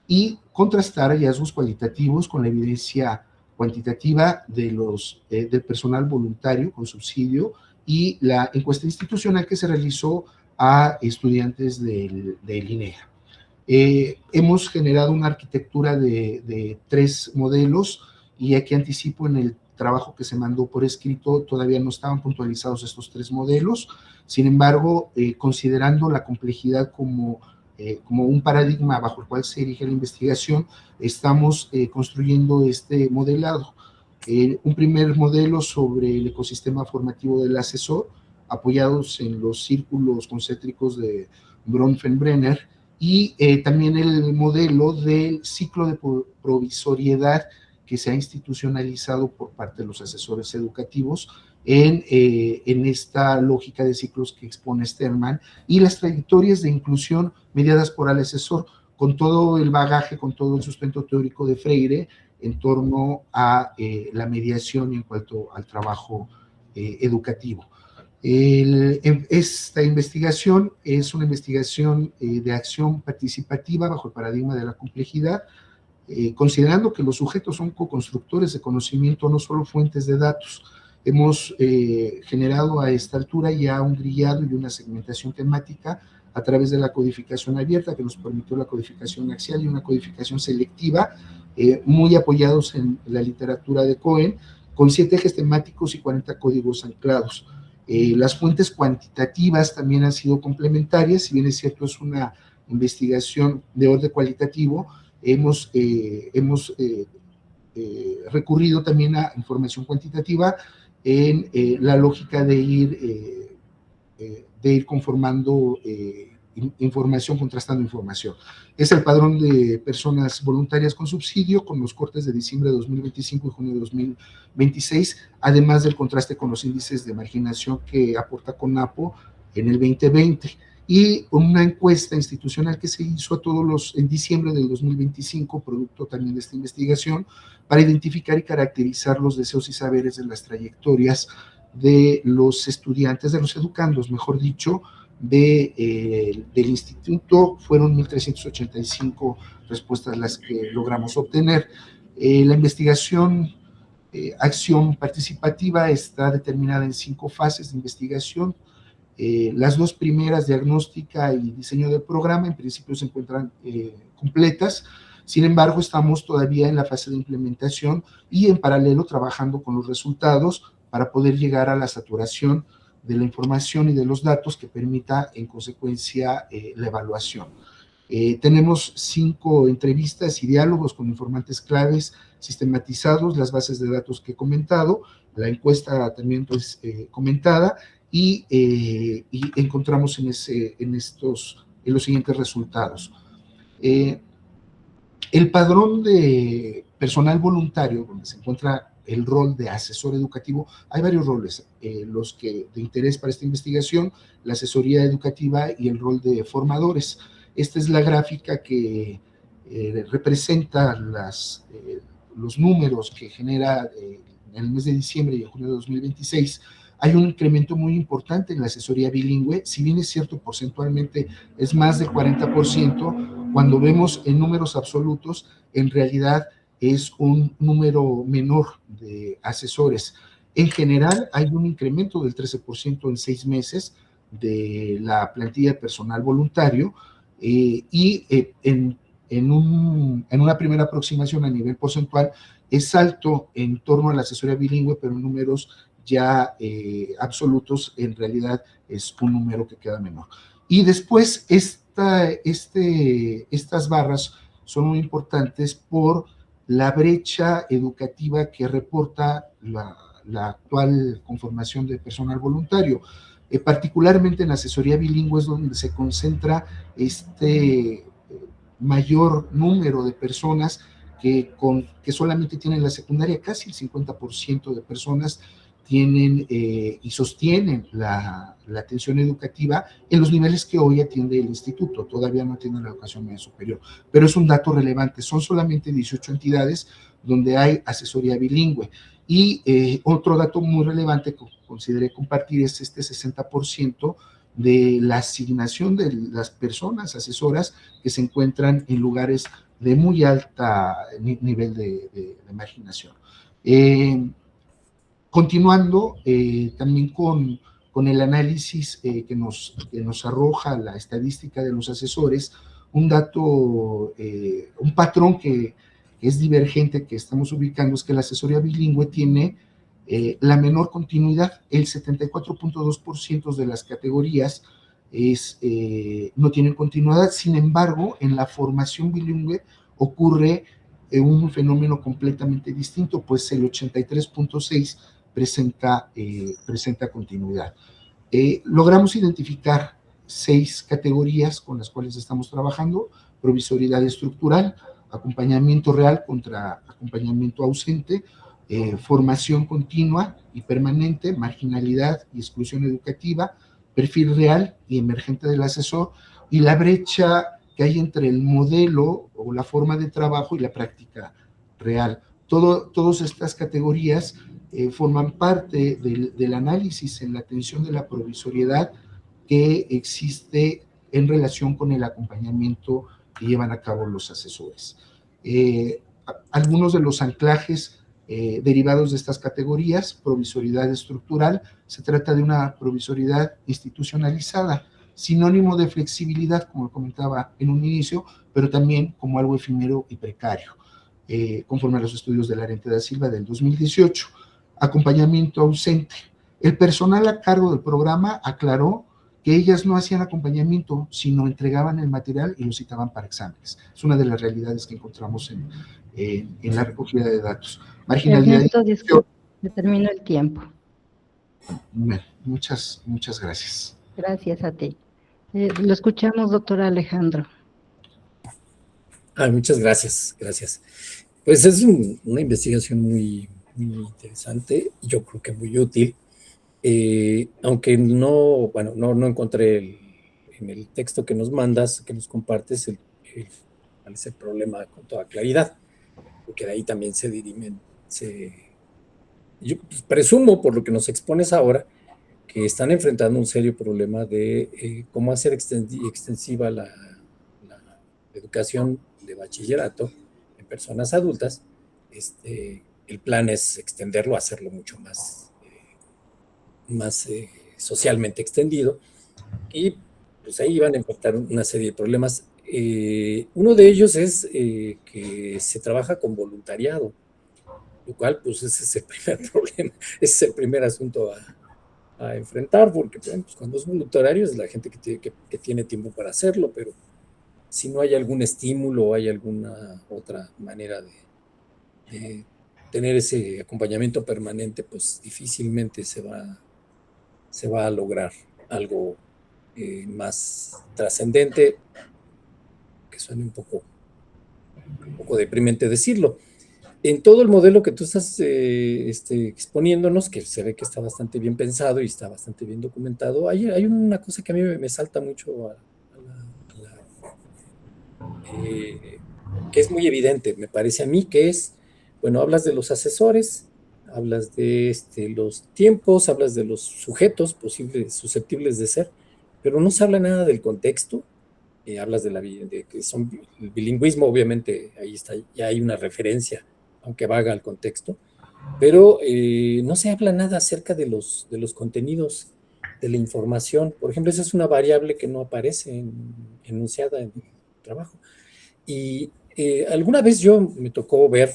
y contrastar hallazgos cualitativos con la evidencia cuantitativa del personal voluntario con subsidio y la encuesta institucional que se realizó a estudiantes del INEA. Hemos generado una arquitectura de 3 modelos y aquí anticipo, en el trabajo que se mandó por escrito todavía no estaban puntualizados estos 3 modelos. Sin embargo, considerando la complejidad como un paradigma bajo el cual se dirige la investigación, estamos construyendo este modelado. Un primer modelo sobre el ecosistema formativo del asesor, apoyados en los círculos concéntricos de Bronfenbrenner, y también el modelo del ciclo de provisoriedad que se ha institucionalizado por parte de los asesores educativos en esta lógica de ciclos que expone Sterman, y las trayectorias de inclusión mediadas por el asesor, con todo el bagaje, con todo el sustento teórico de Freire en torno a la mediación en cuanto al trabajo educativo. Esta investigación es una investigación de acción participativa bajo el paradigma de la complejidad, considerando que los sujetos son co-constructores de conocimiento, no solo fuentes de datos. Hemos generado a esta altura ya un grillado y una segmentación temática a través de la codificación abierta, que nos permitió la codificación axial y una codificación selectiva, muy apoyados en la literatura de Cohen, con 7 ejes temáticos y 40 códigos anclados. Las fuentes cuantitativas también han sido complementarias, si bien es cierto es una investigación de orden cualitativo, hemos recurrido también a información cuantitativa en la lógica de ir conformando información, contrastando información. Es el padrón de personas voluntarias con subsidio, con los cortes de diciembre de 2025 y junio de 2026, además del contraste con los índices de marginación que aporta CONAPO en el 2020, y una encuesta institucional que se hizo a todos en diciembre del 2025, producto también de esta investigación, para identificar y caracterizar los deseos y saberes de las trayectorias de los estudiantes, de los educandos, mejor dicho, del instituto. Fueron 1.385 respuestas las que logramos obtener. La investigación, acción participativa, está determinada en 5 fases de investigación. Las 2 primeras, diagnóstica y diseño del programa, en principio se encuentran completas. Sin embargo, estamos todavía en la fase de implementación y en paralelo trabajando con los resultados para poder llegar a la saturación de la información y de los datos que permita, en consecuencia, la evaluación. Tenemos 5 entrevistas y diálogos con informantes claves sistematizados, las bases de datos que he comentado, la encuesta también pues, comentada, y encontramos en los siguientes resultados. El padrón de personal voluntario, donde se encuentra el rol de asesor educativo, hay varios roles, los que de interés para esta investigación, la asesoría educativa y el rol de formadores. Esta es la gráfica que representa los números que genera en el mes de diciembre y en junio de 2026. Hay un incremento muy importante en la asesoría bilingüe, si bien es cierto porcentualmente es más del 40%, cuando vemos en números absolutos, en realidad es un número menor de asesores. En general, hay un incremento del 13% en 6 meses de la plantilla de personal voluntario, y en una primera aproximación a nivel porcentual es alto en torno a la asesoría bilingüe, pero en números ya absolutos, en realidad es un número que queda menor. Y después, estas barras son muy importantes por la brecha educativa que reporta la actual conformación de personal voluntario. Particularmente en asesoría bilingüe es donde se concentra este mayor número de personas que solamente tienen la secundaria. Casi el 50% de personas tienen y sostienen la atención educativa en los niveles que hoy atiende el instituto. Todavía no atiende la educación media superior, pero es un dato relevante. Son solamente 18 entidades donde hay asesoría bilingüe. Y otro dato muy relevante que consideré compartir es este 60% de la asignación de las personas asesoras que se encuentran en lugares de muy alta nivel de marginación. Continuando también con el análisis que nos arroja la estadística de los asesores, un dato, un patrón que es divergente que estamos ubicando es que la asesoría bilingüe tiene la menor continuidad. El 74.2% de las categorías no tienen continuidad. Sin embargo, en la formación bilingüe ocurre un fenómeno completamente distinto, pues el 83.6% presenta continuidad. Logramos identificar 6 categorías con las cuales estamos trabajando: provisoriedad estructural, acompañamiento real contra acompañamiento ausente, formación continua y permanente, marginalidad y exclusión educativa, perfil real y emergente del asesor, y la brecha que hay entre el modelo o la forma de trabajo y la práctica real. Todas estas categorías forman parte del análisis en la atención de la provisoriedad que existe en relación con el acompañamiento que llevan a cabo los asesores. Algunos de los anclajes derivados de estas categorías: provisoriedad estructural, se trata de una provisoriedad institucionalizada, sinónimo de flexibilidad, como comentaba en un inicio, pero también como algo efímero y precario, conforme a los estudios de Larente da Silva del 2018. Acompañamiento ausente. El personal a cargo del programa aclaró que ellas no hacían acompañamiento, sino entregaban el material y lo citaban para exámenes. Es una de las realidades que encontramos en la recogida de datos. Marginalidad. Ernesto, disculpe, se terminó el tiempo. Bueno, muchas gracias. Gracias a ti. Lo escuchamos, doctor Alejandro. Muchas gracias. Pues es una investigación muy interesante, yo creo que muy útil, aunque no encontré en el texto que nos mandas, que nos compartes, cuál es el problema con toda claridad, porque de ahí también se dirimen, yo presumo, por lo que nos expones ahora, que están enfrentando un serio problema de cómo hacer extensiva la educación de bachillerato en personas adultas. El plan es extenderlo, hacerlo mucho más socialmente extendido, y pues ahí van a enfrentar una serie de problemas. Uno de ellos es que se trabaja con voluntariado, lo cual pues ese es el primer problema, ese es el primer asunto a enfrentar, porque pues, cuando es voluntario es la gente que tiene tiempo para hacerlo, pero si no hay algún estímulo o hay alguna otra manera de tener ese acompañamiento permanente, pues difícilmente se va a lograr algo más trascendente, que suene un poco deprimente decirlo. En todo el modelo que tú estás exponiéndonos, que se ve que está bastante bien pensado y está bastante bien documentado, hay una cosa que a mí me salta mucho que es muy evidente, me parece a mí, que es, bueno, hablas de los asesores, hablas de los tiempos, hablas de los sujetos susceptibles de ser, pero no se habla nada del contexto. Hablas de que son el bilingüismo, obviamente ahí está, ya hay una referencia, aunque vaga al contexto, pero no se habla nada acerca de los contenidos, de la información. Por ejemplo, esa es una variable que no aparece enunciada en el trabajo. Y alguna vez me tocó ver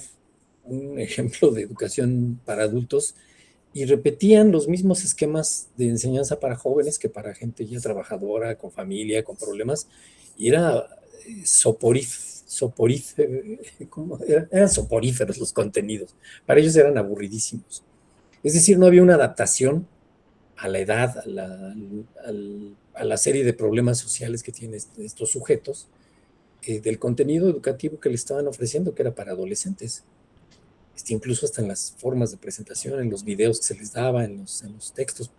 un ejemplo de educación para adultos y repetían los mismos esquemas de enseñanza para jóvenes que para gente ya trabajadora, con familia, con problemas, y eran soporíferos los contenidos. Para ellos eran aburridísimos. Es decir, no había una adaptación a la edad, a la serie de problemas sociales que tienen estos sujetos, del contenido educativo que le estaban ofreciendo, que era para adolescentes. Incluso hasta en las formas de presentación, en los videos que se les daba, en los textos.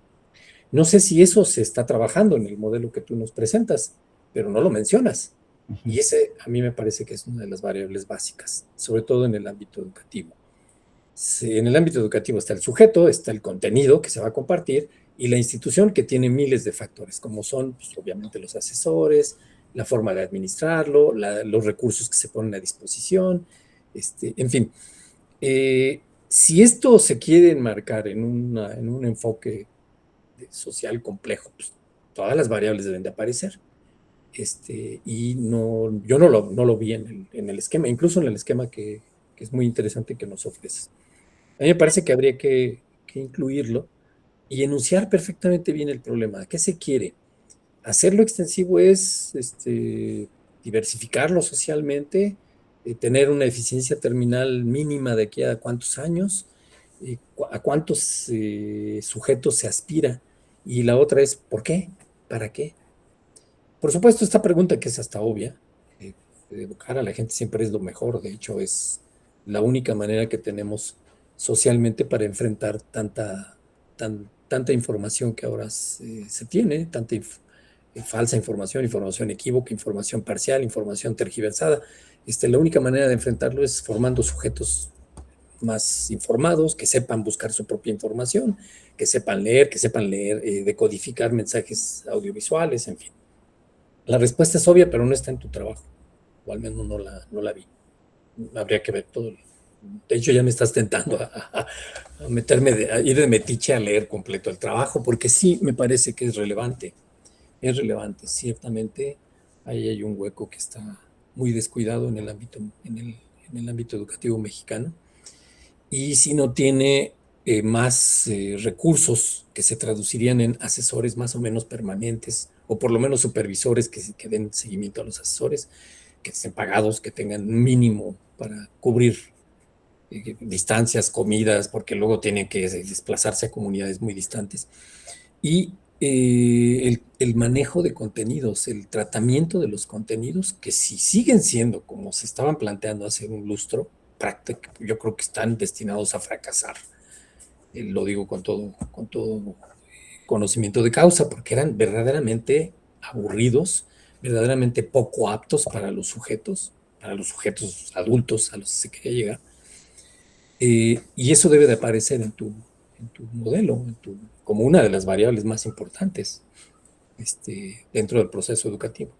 No sé si eso se está trabajando en el modelo que tú nos presentas, pero no lo mencionas. Y ese a mí me parece que es una de las variables básicas, sobre todo en el ámbito educativo. En el ámbito educativo está el sujeto, está el contenido que se va a compartir y la institución, que tiene miles de factores, como son, pues, obviamente los asesores, la forma de administrarlo, los recursos que se ponen a disposición, en fin. Si esto se quiere enmarcar en un enfoque social complejo, pues todas las variables deben de aparecer. Y yo no lo vi en el esquema, incluso en el esquema que es muy interesante que nos ofreces. A mí me parece que habría que incluirlo y enunciar perfectamente bien el problema. ¿Qué se quiere? Hacerlo extensivo es diversificarlo socialmente, tener una eficiencia terminal mínima de aquí a cuántos años, a cuántos sujetos se aspira. Y la otra es, ¿por qué? ¿Para qué? Por supuesto, esta pregunta que es hasta obvia, educar a la gente siempre es lo mejor, de hecho es la única manera que tenemos socialmente para enfrentar tanta información que ahora se tiene, tanta falsa información, información equívoca, información parcial, información tergiversada. La única manera de enfrentarlo es formando sujetos más informados, que sepan buscar su propia información, que sepan leer, decodificar mensajes audiovisuales, en fin. La respuesta es obvia, pero no está en tu trabajo, o al menos no la vi. Habría que ver todo. De hecho, ya me estás tentando a ir de metiche a leer completo el trabajo, porque sí me parece que es relevante. Es relevante, ciertamente. Ahí hay un hueco que está muy descuidado en el ámbito educativo mexicano. Y si no tiene más recursos que se traducirían en asesores más o menos permanentes, o por lo menos supervisores que den seguimiento a los asesores, que estén pagados, que tengan mínimo para cubrir distancias, comidas, porque luego tienen que desplazarse a comunidades muy distantes. Y el manejo de contenidos, el tratamiento de los contenidos, que si siguen siendo como se estaban planteando hace un lustro, yo creo que están destinados a fracasar. Lo digo con todo conocimiento de causa, porque eran verdaderamente aburridos, verdaderamente poco aptos para los sujetos adultos a los que se quería llegar. Y eso debe de aparecer en tu modelo, como una de las variables más importantes dentro del proceso educativo.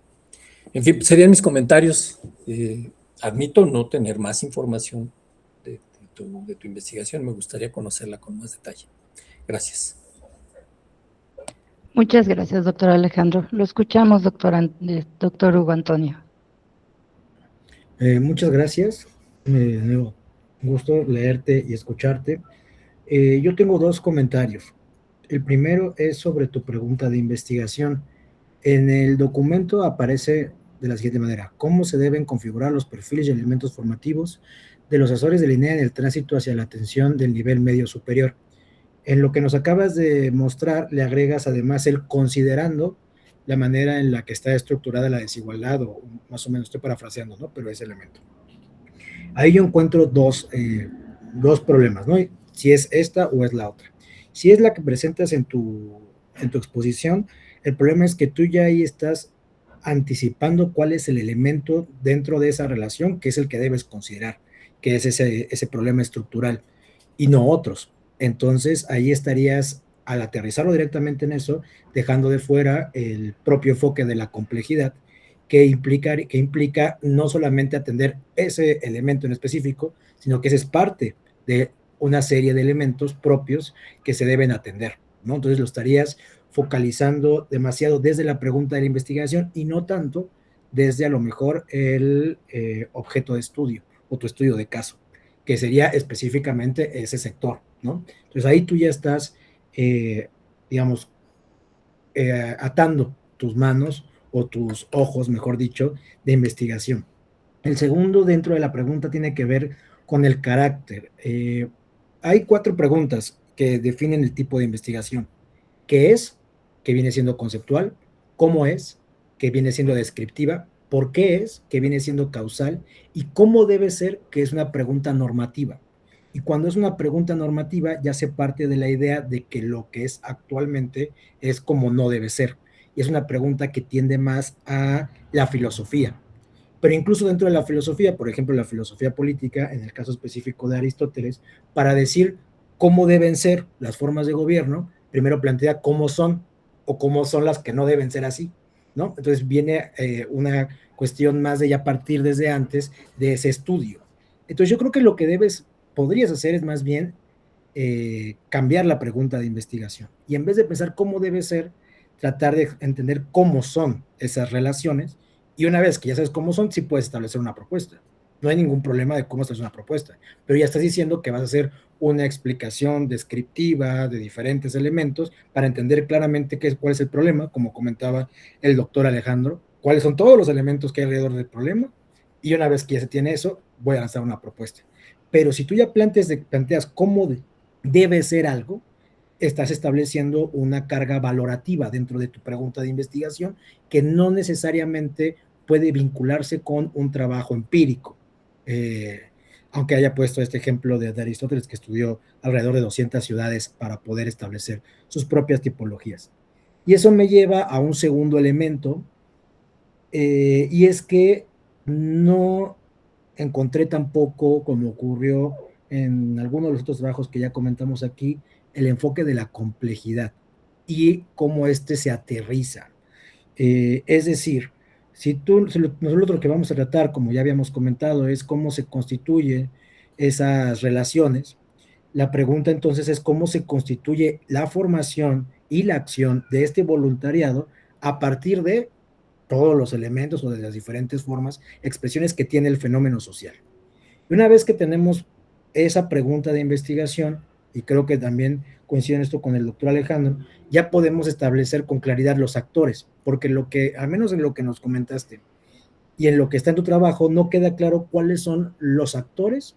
En fin, serían mis comentarios. Admito no tener más información de tu investigación. Me gustaría conocerla con más detalle. Gracias. Muchas gracias, doctor Alejandro. Lo escuchamos, doctor Hugo Antonio. Muchas gracias. De nuevo, un gusto leerte y escucharte. Yo tengo dos comentarios. El primero es sobre tu pregunta de investigación. En el documento aparece de la siguiente manera: ¿cómo se deben configurar los perfiles y elementos formativos de los asesores de línea en el tránsito hacia la atención del nivel medio superior? En lo que nos acabas de mostrar, le agregas además el considerando la manera en la que está estructurada la desigualdad, o más o menos estoy parafraseando, ¿no? Pero ese elemento. Ahí yo encuentro dos problemas, ¿no? Si es esta o es la otra. Si es la que presentas en tu exposición, el problema es que tú ya ahí estás anticipando cuál es el elemento dentro de esa relación que es el que debes considerar, que es ese problema estructural, y no otros. Entonces, ahí estarías, al aterrizarlo directamente en eso, dejando de fuera el propio enfoque de la complejidad, que implica no solamente atender ese elemento en específico, sino que ese es parte de una serie de elementos propios que se deben atender, ¿no? Entonces lo estarías focalizando demasiado desde la pregunta de la investigación y no tanto desde a lo mejor el objeto de estudio o tu estudio de caso, que sería específicamente ese sector, ¿no? Entonces ahí tú ya estás, atando tus manos o tus ojos, mejor dicho, de investigación. El segundo dentro de la pregunta tiene que ver con el carácter. Hay 4 preguntas que definen el tipo de investigación. ¿Qué es? Que viene siendo conceptual. ¿Cómo es? Que viene siendo descriptiva. ¿Por qué es? Que viene siendo causal. Y ¿cómo debe ser? Que es una pregunta normativa. Y cuando es una pregunta normativa, ya se parte de la idea de que lo que es actualmente es como no debe ser. Y es una pregunta que tiende más a la filosofía. Pero incluso dentro de la filosofía, por ejemplo, la filosofía política, en el caso específico de Aristóteles, para decir cómo deben ser las formas de gobierno, primero plantea cómo son o cómo son las que no deben ser así. ¿no? Entonces viene una cuestión más de ya partir desde antes de ese estudio. Entonces yo creo que lo que podrías hacer es más bien cambiar la pregunta de investigación y en vez de pensar cómo debe ser, tratar de entender cómo son esas relaciones y una vez que ya sabes cómo son, sí puedes establecer una propuesta. No hay ningún problema de cómo establecer una propuesta, pero ya estás diciendo que vas a hacer una explicación descriptiva de diferentes elementos para entender claramente cuál es el problema, como comentaba el doctor Alejandro, cuáles son todos los elementos que hay alrededor del problema y una vez que ya se tiene eso, voy a lanzar una propuesta. Pero si tú ya planteas cómo debe ser algo, estás estableciendo una carga valorativa dentro de tu pregunta de investigación que no necesariamente puede vincularse con un trabajo empírico. Aunque haya puesto este ejemplo de Aristóteles, que estudió alrededor de 200 ciudades para poder establecer sus propias tipologías. Y eso me lleva a un segundo elemento, y es que no encontré tampoco, como ocurrió en algunos de los otros trabajos que ya comentamos aquí, el enfoque de la complejidad y cómo se aterriza. Es decir, si nosotros lo que vamos a tratar, como ya habíamos comentado, es cómo se constituyen esas relaciones, la pregunta entonces es cómo se constituye la formación y la acción de este voluntariado a partir de todos los elementos o de las diferentes formas, expresiones que tiene el fenómeno social. Y una vez que tenemos esa pregunta de investigación, y creo que también coincide esto con el doctor Alejandro, ya podemos establecer con claridad los actores, porque al menos en lo que nos comentaste y en lo que está en tu trabajo, no queda claro cuáles son los actores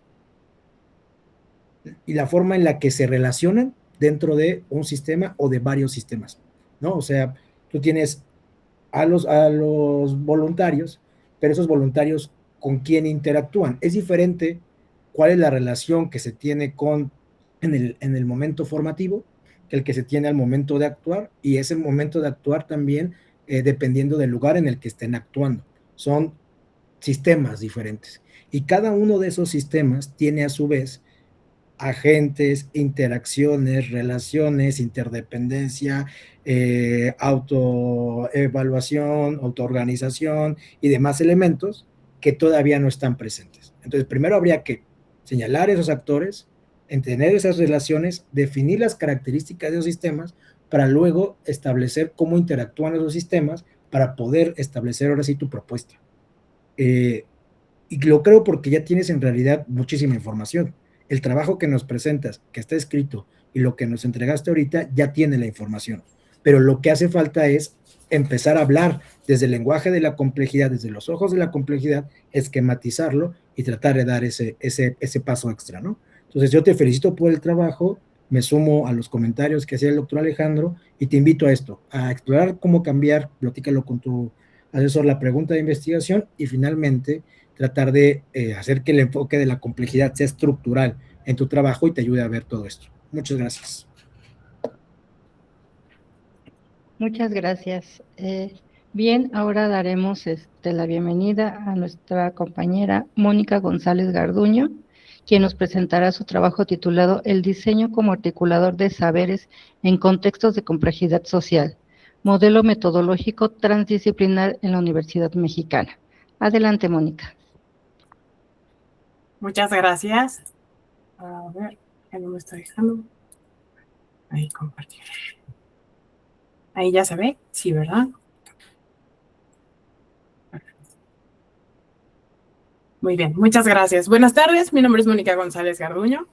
y la forma en la que se relacionan dentro de un sistema o de varios sistemas, ¿no? O sea, tú tienes a los voluntarios, pero esos voluntarios con quién interactúan. Es diferente cuál es la relación que se tiene en el momento formativo que el que se tiene al momento de actuar, y es el momento de actuar también dependiendo del lugar en el que estén actuando. Son sistemas diferentes. Y cada uno de esos sistemas tiene a su vez agentes, interacciones, relaciones, interdependencia, autoevaluación, autoorganización y demás elementos que todavía no están presentes. Entonces, primero habría que señalar esos actores, entender esas relaciones, definir las características de esos sistemas para luego establecer cómo interactúan esos sistemas para poder establecer ahora sí tu propuesta. Y lo creo porque ya tienes en realidad muchísima información. El trabajo que nos presentas, que está escrito, y lo que nos entregaste ahorita ya tiene la información. Pero lo que hace falta es empezar a hablar desde el lenguaje de la complejidad, desde los ojos de la complejidad, esquematizarlo y tratar de dar ese paso extra, ¿no? Entonces yo te felicito por el trabajo, me sumo a los comentarios que hacía el doctor Alejandro y te invito a esto, a explorar cómo cambiar, platícalo con tu asesor, la pregunta de investigación y finalmente tratar de hacer que el enfoque de la complejidad sea estructural en tu trabajo y te ayude a ver todo esto. Muchas gracias. Muchas gracias. Bien, ahora daremos la bienvenida a nuestra compañera Mónica González Garduño, quien nos presentará su trabajo titulado El diseño como articulador de saberes en contextos de complejidad social, modelo metodológico transdisciplinar en la Universidad Mexicana. Adelante, Mónica. Muchas gracias. A ver, ¿qué no me está dejando? Ahí compartir. Ahí ya se ve, sí, ¿verdad? Muy bien, muchas gracias. Buenas tardes, mi nombre es Mónica González Garduño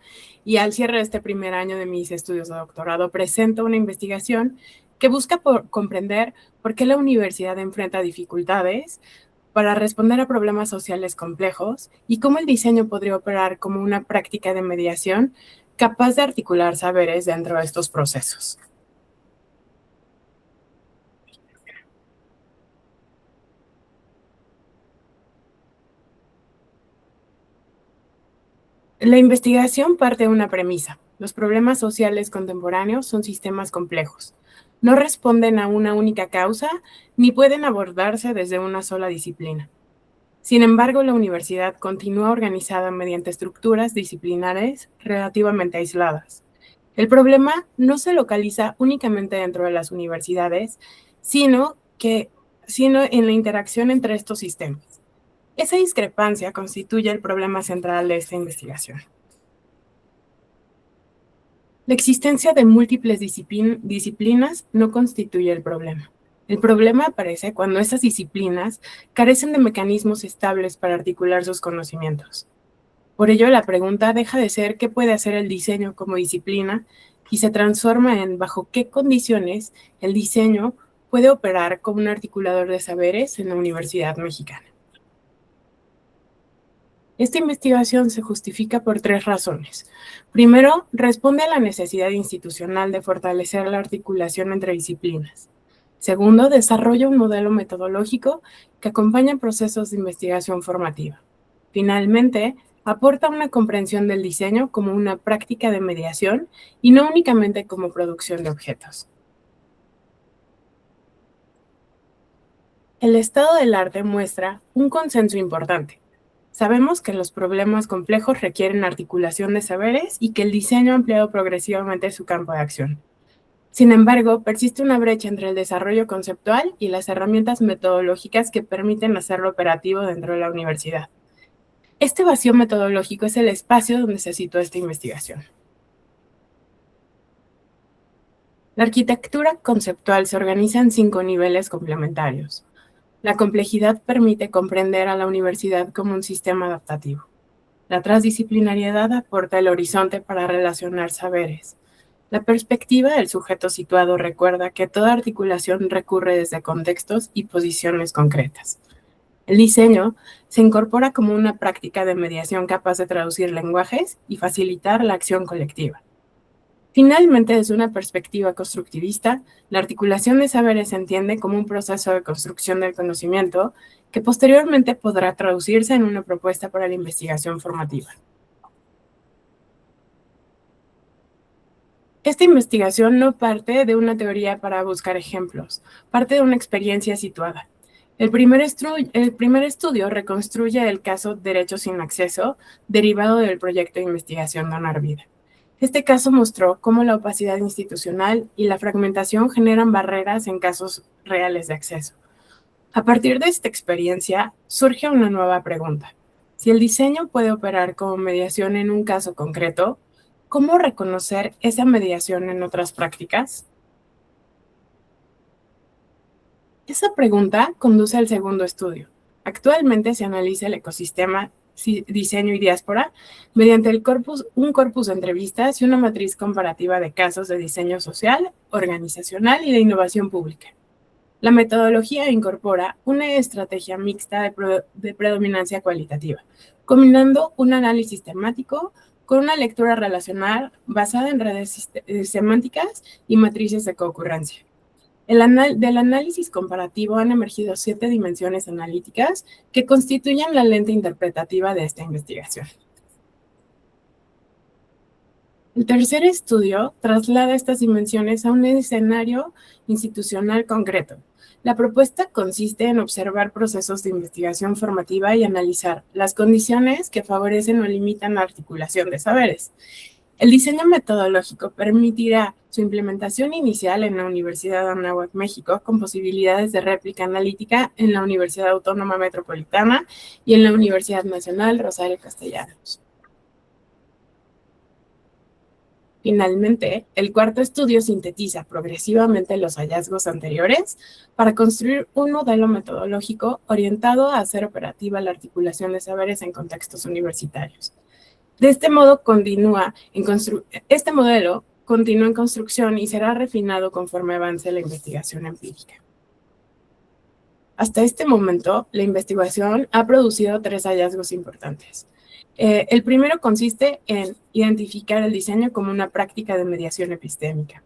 y al cierre de este primer año de mis estudios de doctorado presento una investigación que busca comprender por qué la universidad enfrenta dificultades para responder a problemas sociales complejos y cómo el diseño podría operar como una práctica de mediación capaz de articular saberes dentro de estos procesos. La investigación parte de una premisa. Los problemas sociales contemporáneos son sistemas complejos. No responden a una única causa ni pueden abordarse desde una sola disciplina. Sin embargo, la universidad continúa organizada mediante estructuras disciplinares relativamente aisladas. El problema no se localiza únicamente dentro de las universidades, sino que sino en la interacción entre estos sistemas. Esa discrepancia constituye el problema central de esta investigación. La existencia de múltiples disciplinas no constituye el problema. El problema aparece cuando esas disciplinas carecen de mecanismos estables para articular sus conocimientos. Por ello, la pregunta deja de ser qué puede hacer el diseño como disciplina y se transforma en bajo qué condiciones el diseño puede operar como un articulador de saberes en la Universidad Mexicana. Esta investigación se justifica por 3 razones. Primero, responde a la necesidad institucional de fortalecer la articulación entre disciplinas. Segundo, desarrolla un modelo metodológico que acompaña procesos de investigación formativa. Finalmente, aporta una comprensión del diseño como una práctica de mediación y no únicamente como producción de objetos. El estado del arte muestra un consenso importante. Sabemos que los problemas complejos requieren articulación de saberes y que el diseño ha ampliado progresivamente su campo de acción. Sin embargo, persiste una brecha entre el desarrollo conceptual y las herramientas metodológicas que permiten hacerlo operativo dentro de la universidad. Este vacío metodológico es el espacio donde se situó esta investigación. La arquitectura conceptual se organiza en 5 niveles complementarios. La complejidad permite comprender a la universidad como un sistema adaptativo. La transdisciplinariedad aporta el horizonte para relacionar saberes. La perspectiva del sujeto situado recuerda que toda articulación recurre desde contextos y posiciones concretas. El diseño se incorpora como una práctica de mediación capaz de traducir lenguajes y facilitar la acción colectiva. Finalmente, desde una perspectiva constructivista, la articulación de saberes se entiende como un proceso de construcción del conocimiento que posteriormente podrá traducirse en una propuesta para la investigación formativa. Esta investigación no parte de una teoría para buscar ejemplos, parte de una experiencia situada. El primer estudio reconstruye el caso Derecho sin Acceso, derivado del proyecto de investigación Donar Vida. Este caso mostró cómo la opacidad institucional y la fragmentación generan barreras en casos reales de acceso. A partir de esta experiencia, surge una nueva pregunta. Si el diseño puede operar como mediación en un caso concreto, ¿cómo reconocer esa mediación en otras prácticas? Esa pregunta conduce al segundo estudio. Actualmente se analiza el ecosistema diseño y diáspora mediante un corpus de entrevistas y una matriz comparativa de casos de diseño social, organizacional y de innovación pública. La metodología incorpora una estrategia mixta de predominancia cualitativa, combinando un análisis temático con una lectura relacional basada en redes semánticas y matrices de concurrencia. Del análisis comparativo han emergido 7 dimensiones analíticas que constituyen la lente interpretativa de esta investigación. El tercer estudio traslada estas dimensiones a un escenario institucional concreto. La propuesta consiste en observar procesos de investigación formativa y analizar las condiciones que favorecen o limitan la articulación de saberes. El diseño metodológico permitirá su implementación inicial en la Universidad de Anáhuac, México, con posibilidades de réplica analítica en la Universidad Autónoma Metropolitana y en la Universidad Nacional Rosario Castellanos. Finalmente, el cuarto estudio sintetiza progresivamente los hallazgos anteriores para construir un modelo metodológico orientado a hacer operativa la articulación de saberes en contextos universitarios. De este modo, este modelo continúa en construcción y será refinado conforme avance la investigación empírica. Hasta este momento, la investigación ha producido 3 hallazgos importantes. El primero consiste en identificar el diseño como una práctica de mediación epistémica.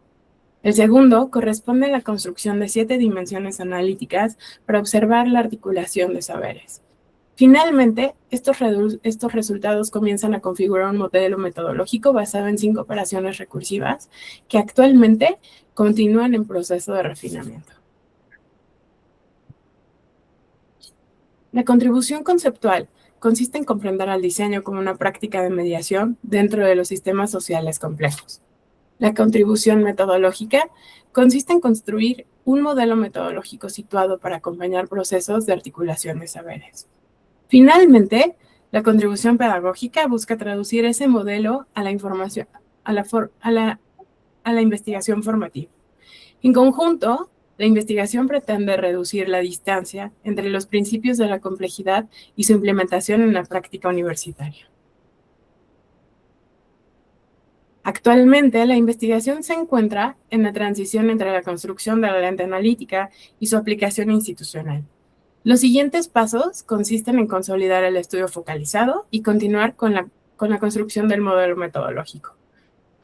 El segundo corresponde a la construcción de 7 dimensiones analíticas para observar la articulación de saberes. Finalmente, estos resultados comienzan a configurar un modelo metodológico basado en 5 operaciones recursivas que actualmente continúan en proceso de refinamiento. La contribución conceptual consiste en comprender al diseño como una práctica de mediación dentro de los sistemas sociales complejos. La contribución metodológica consiste en construir un modelo metodológico situado para acompañar procesos de articulación de saberes. Finalmente, la contribución pedagógica busca traducir ese modelo a la información, a la investigación formativa. En conjunto, la investigación pretende reducir la distancia entre los principios de la complejidad y su implementación en la práctica universitaria. Actualmente, la investigación se encuentra en la transición entre la construcción de la lente analítica y su aplicación institucional. Los siguientes pasos consisten en consolidar el estudio focalizado y continuar con la construcción del modelo metodológico.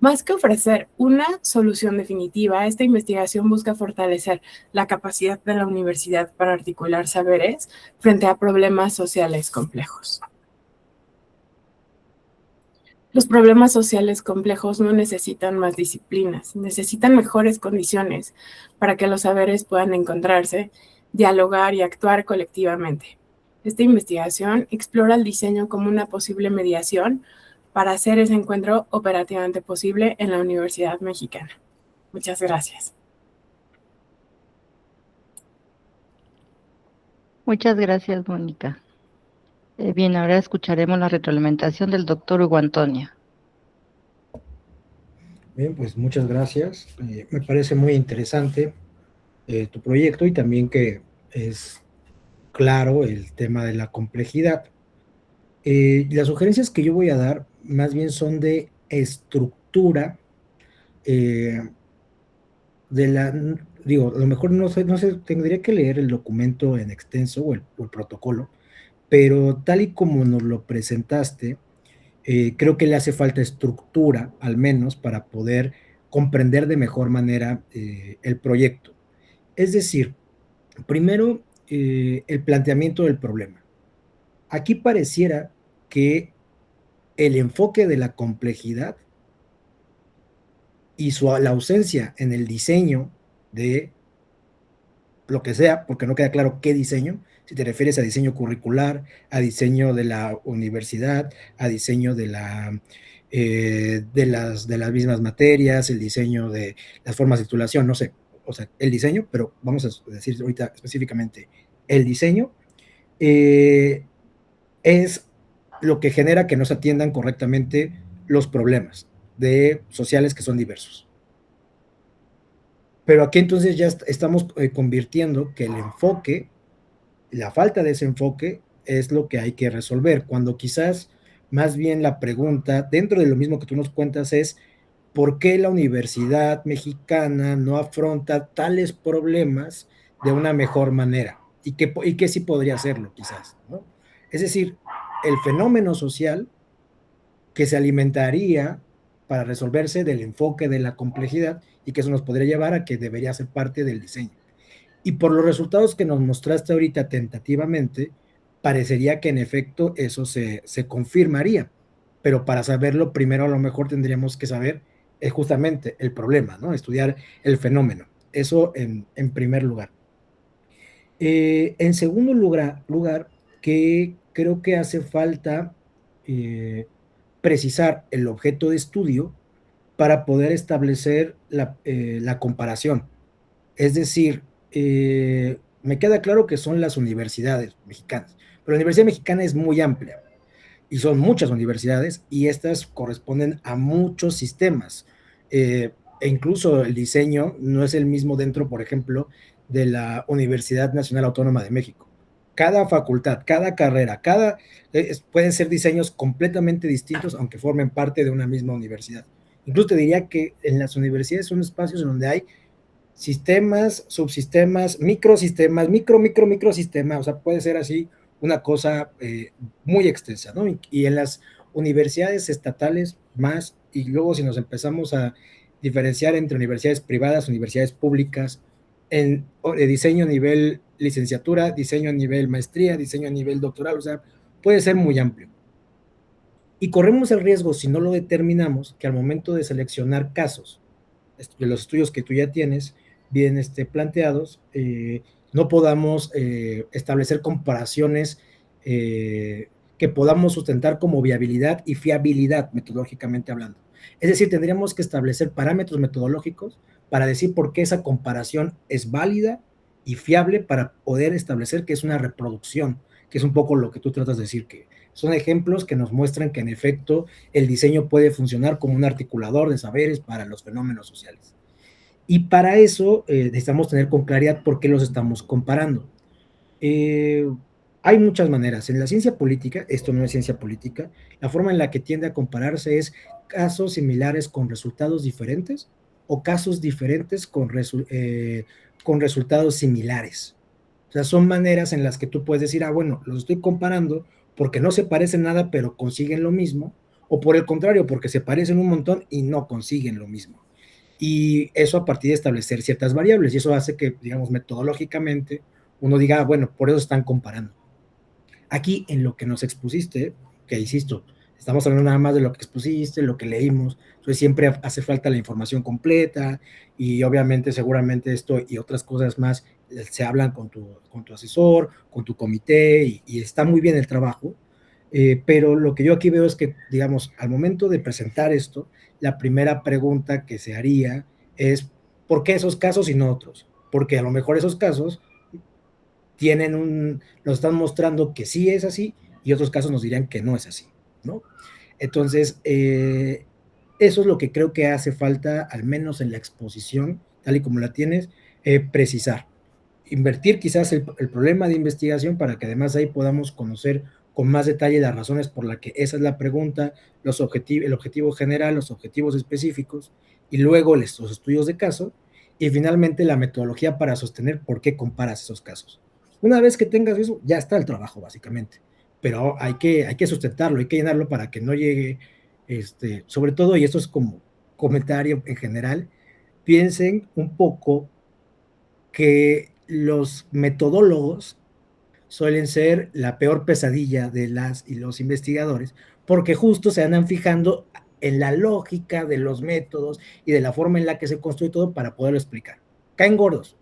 Más que ofrecer una solución definitiva, esta investigación busca fortalecer la capacidad de la universidad para articular saberes frente a problemas sociales complejos. Los problemas sociales complejos no necesitan más disciplinas, necesitan mejores condiciones para que los saberes puedan encontrarse, dialogar y actuar colectivamente. Esta investigación explora el diseño como una posible mediación para hacer ese encuentro operativamente posible en la Universidad Mexicana. Muchas gracias. Muchas gracias, Mónica. Bien, ahora escucharemos la retroalimentación del doctor Hugo Antonio. Bien, pues muchas gracias. Me parece muy interesante tu proyecto y también que es claro el tema de la complejidad. Las sugerencias que yo voy a dar más bien son de estructura digo, a lo mejor no sé, tendría que leer el documento en extenso o el protocolo, pero tal y como nos lo presentaste, creo que le hace falta estructura, al menos, para poder comprender de mejor manera el proyecto. Es decir, primero, el planteamiento del problema. Aquí pareciera que el enfoque de la complejidad y la ausencia en el diseño de lo que sea, porque no queda claro qué diseño, si te refieres a diseño curricular, a diseño de la universidad, a diseño de las mismas materias, el diseño de las formas de titulación, no sé, o sea, el diseño, pero vamos a decir ahorita específicamente el diseño, es lo que genera que no se atiendan correctamente los problemas sociales que son diversos. Pero aquí entonces ya estamos convirtiendo que el enfoque, la falta de ese enfoque es lo que hay que resolver, cuando quizás más bien la pregunta, dentro de lo mismo que tú nos cuentas, es ¿por qué la Universidad Mexicana no afronta tales problemas de una mejor manera? Y que sí podría hacerlo quizás, ¿no? Es decir, el fenómeno social que se alimentaría para resolverse del enfoque de la complejidad y que eso nos podría llevar a que debería ser parte del diseño. Y por los resultados que nos mostraste ahorita tentativamente, parecería que en efecto eso se confirmaría, pero para saberlo primero a lo mejor tendríamos que saber justamente el problema, ¿no? Estudiar el fenómeno. Eso en primer lugar. En segundo lugar, que creo que hace falta precisar el objeto de estudio para poder establecer la comparación. Es decir, me queda claro que son las universidades mexicanas, pero la Universidad Mexicana es muy amplia y son muchas universidades y estas corresponden a muchos sistemas. E incluso el diseño no es el mismo dentro, por ejemplo, de la Universidad Nacional Autónoma de México. Cada facultad, cada carrera, pueden ser diseños completamente distintos, aunque formen parte de una misma universidad. Incluso te diría que en las universidades son espacios en donde hay sistemas, subsistemas, microsistemas, microsistemas, o sea, puede ser así una cosa muy extensa, ¿no? Y en las universidades estatales más, y luego si nos empezamos a diferenciar entre universidades privadas, universidades públicas, en diseño a nivel licenciatura, diseño a nivel maestría, diseño a nivel doctoral, o sea, puede ser muy amplio. Y corremos el riesgo, si no lo determinamos, que al momento de seleccionar casos de los estudios que tú ya tienes bien planteados, no podamos establecer comparaciones que podamos sustentar como viabilidad y fiabilidad metodológicamente hablando. Es decir, tendríamos que establecer parámetros metodológicos para decir por qué esa comparación es válida y fiable para poder establecer que es una reproducción, que es un poco lo que tú tratas de decir, que son ejemplos que nos muestran que en efecto el diseño puede funcionar como un articulador de saberes para los fenómenos sociales. Y para eso necesitamos tener con claridad por qué los estamos comparando. Hay muchas maneras. En la ciencia política, esto no es ciencia política, la forma en la que tiende a compararse es casos similares con resultados diferentes o casos diferentes con resultados similares. O sea, son maneras en las que tú puedes decir, bueno, los estoy comparando porque no se parecen nada, pero consiguen lo mismo, o por el contrario, porque se parecen un montón y no consiguen lo mismo. Y eso a partir de establecer ciertas variables, y eso hace que, digamos, metodológicamente uno diga, bueno, por eso están comparando. Aquí, en lo que nos expusiste, que insisto, estamos hablando nada más de lo que expusiste, lo que leímos, entonces siempre hace falta la información completa, y obviamente, seguramente esto y otras cosas más se hablan con tu asesor, con tu comité, y está muy bien el trabajo, pero lo que yo aquí veo es que, digamos, al momento de presentar esto, la primera pregunta que se haría es, ¿por qué esos casos y no otros? Porque a lo mejor esos casos nos están mostrando que sí es así, y otros casos nos dirían que no es así, ¿no? Entonces, eso es lo que creo que hace falta, al menos en la exposición, tal y como la tienes, precisar. Invertir quizás el problema de investigación para que además ahí podamos conocer con más detalle las razones por las que esa es la pregunta, el objetivo general, los objetivos específicos, y luego los estudios de caso, y finalmente la metodología para sostener por qué comparas esos casos. Una vez que tengas eso, ya está el trabajo, básicamente. Pero hay que sustentarlo, hay que llenarlo para que no llegue, sobre todo, y esto es como comentario en general, piensen un poco que los metodólogos suelen ser la peor pesadilla de las y los investigadores, porque justo se andan fijando en la lógica de los métodos y de la forma en la que se construye todo para poderlo explicar. Caen gordos.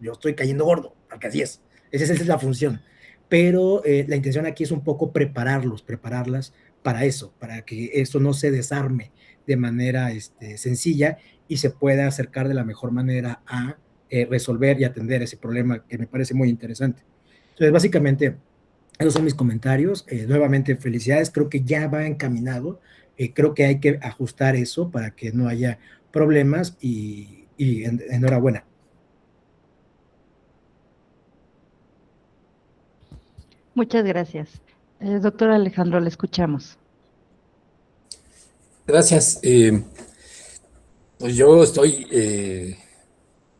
Yo estoy cayendo gordo, porque así es. Esa es la función. Pero la intención aquí es un poco prepararlas para eso, para que eso no se desarme de manera sencilla y se pueda acercar de la mejor manera a resolver y atender ese problema que me parece muy interesante. Entonces, básicamente, esos son mis comentarios. Nuevamente, felicidades. Creo que ya va encaminado. Creo que hay que ajustar eso para que no haya problemas y enhorabuena. Muchas gracias. Doctor Alejandro, le escuchamos. Gracias. Pues yo estoy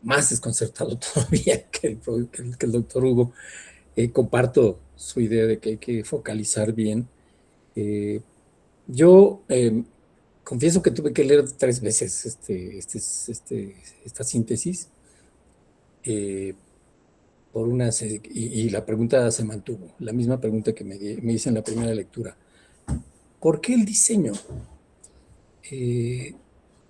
más desconcertado todavía que el doctor Hugo. Comparto su idea de que hay que focalizar bien. Yo confieso que tuve que leer 3 veces esta síntesis y la pregunta se mantuvo, la misma pregunta que me hice en la primera lectura. ¿Por qué el diseño?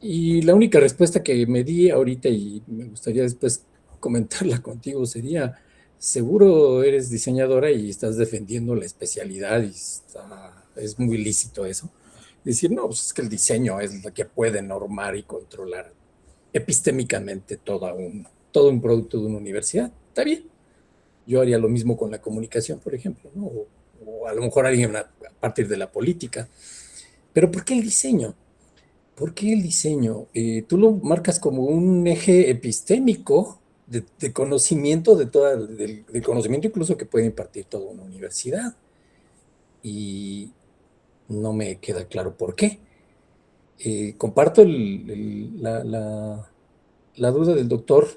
Y la única respuesta que me di ahorita, y me gustaría después comentarla contigo, sería: seguro eres diseñadora y estás defendiendo la especialidad y es muy lícito eso. Decir, no, pues es que el diseño es lo que puede normar y controlar epistémicamente todo un producto de una universidad. Está bien. Yo haría lo mismo con la comunicación, por ejemplo, ¿no? O a lo mejor alguien a partir de la política. Pero ¿por qué el diseño? ¿Por qué el diseño? Tú lo marcas como un eje epistémico de conocimiento, del conocimiento incluso que puede impartir toda una universidad. Y no me queda claro por qué. Comparto la duda del doctor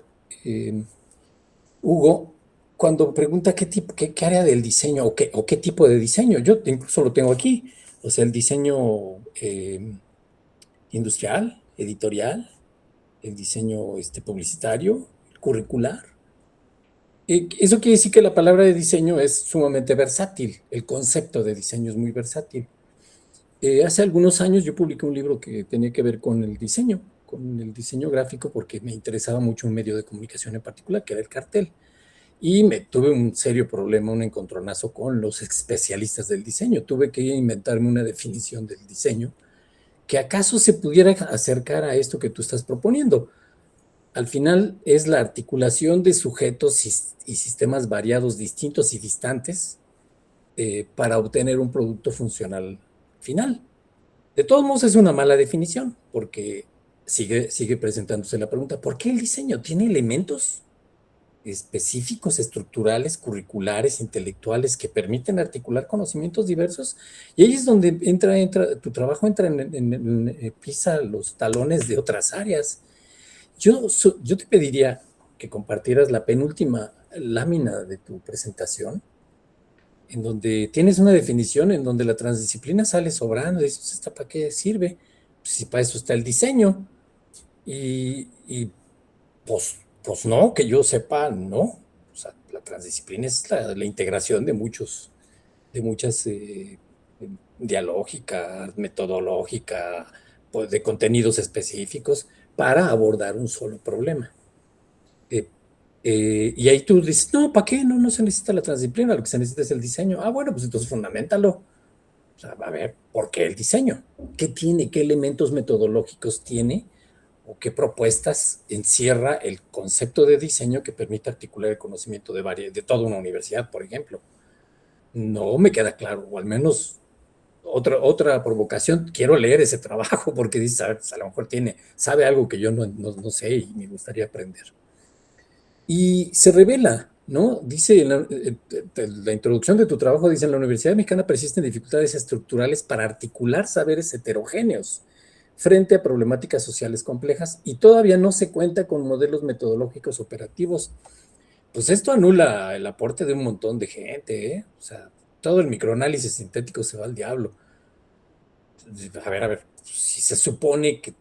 Hugo cuando pregunta qué área del diseño o qué tipo de diseño. Yo incluso lo tengo aquí. O sea, el diseño industrial, editorial, el diseño publicitario, curricular. Eso quiere decir que la palabra de diseño es sumamente versátil. El concepto de diseño es muy versátil. Hace algunos años yo publiqué un libro que tenía que ver con el diseño gráfico, porque me interesaba mucho un medio de comunicación en particular, que era el cartel. Y tuve un serio problema, un encontronazo con los especialistas del diseño. Tuve que inventarme una definición del diseño que acaso se pudiera acercar a esto que tú estás proponiendo. Al final es la articulación de sujetos y sistemas variados, distintos y distantes para obtener un producto funcional final. De todos modos es una mala definición, porque sigue presentándose la pregunta, ¿por qué el diseño tiene elementos específicos, estructurales, curriculares, intelectuales, que permiten articular conocimientos diversos? Y ahí es donde tu trabajo pisa los talones de otras áreas. Yo te pediría que compartieras la penúltima lámina de tu presentación, en donde tienes una definición en donde la transdisciplina sale sobrando. Dices, ¿esta para qué sirve? Pues si para eso está el diseño. Y pues no, que yo sepa, no. O sea, la transdisciplina es la integración de muchas dialógica, metodológica, pues, de contenidos específicos para abordar un solo problema. Y ahí tú dices, no, ¿para qué? No se necesita la transdisciplina, lo que se necesita es el diseño. Ah, bueno, pues entonces fundamentalo. O sea, a ver, ¿por qué el diseño? ¿Qué tiene? ¿Qué elementos metodológicos tiene? ¿O qué propuestas encierra el concepto de diseño que permite articular el conocimiento de toda una universidad, por ejemplo? No me queda claro, o al menos otra provocación. Quiero leer ese trabajo porque dice, a lo mejor sabe algo que yo no sé y me gustaría aprender. Y se revela, ¿no? Dice, la introducción de tu trabajo dice, en la Universidad Mexicana persisten dificultades estructurales para articular saberes heterogéneos frente a problemáticas sociales complejas y todavía no se cuenta con modelos metodológicos operativos. Pues esto anula el aporte de un montón de gente, ¿eh? O sea, todo el microanálisis sintético se va al diablo. A ver, si se supone que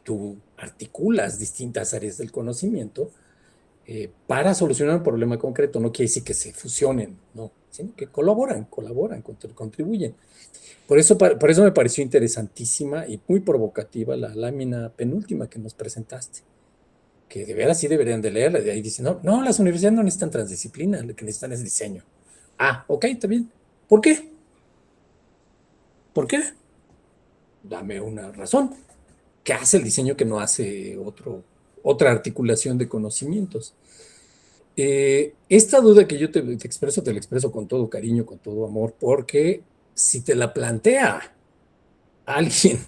tú articulas distintas áreas del conocimiento, para solucionar un problema concreto, no quiere decir que se fusionen, no, sino que colaboran, contribuyen. Por eso me pareció interesantísima y muy provocativa la lámina penúltima que nos presentaste, que de veras sí deberían de leerla. De ahí dicen, no, las universidades no necesitan transdisciplina, lo que necesitan es diseño. Ah, ok, está bien. ¿Por qué? ¿Por qué? Dame una razón. ¿Qué hace el diseño que no hace otra articulación de conocimientos? Esta duda que yo te la expreso con todo cariño, con todo amor, porque si te la plantea alguien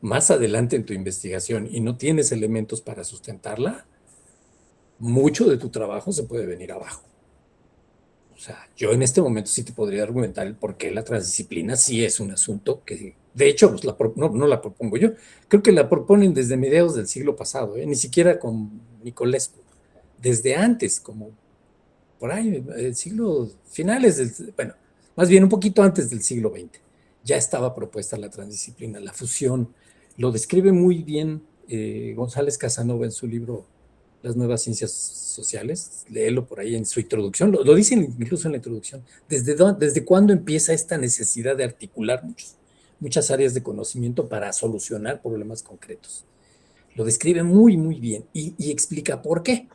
más adelante en tu investigación y no tienes elementos para sustentarla, mucho de tu trabajo se puede venir abajo. O sea, yo en este momento sí te podría argumentar el por qué la transdisciplina sí es un asunto que, de hecho, pues no la propongo yo. Creo que la proponen desde mediados del siglo pasado, ni siquiera con Nicolescu. Desde antes, como por ahí, más bien un poquito antes del siglo XX, ya estaba propuesta la transdisciplina, la fusión. Lo describe muy bien González Casanova en su libro Las Nuevas Ciencias Sociales. Léelo por ahí en su introducción, lo dice incluso en la introducción. ¿Desde cuándo empieza esta necesidad de articular muchas áreas de conocimiento para solucionar problemas concretos? Lo describe muy, muy bien y explica por qué.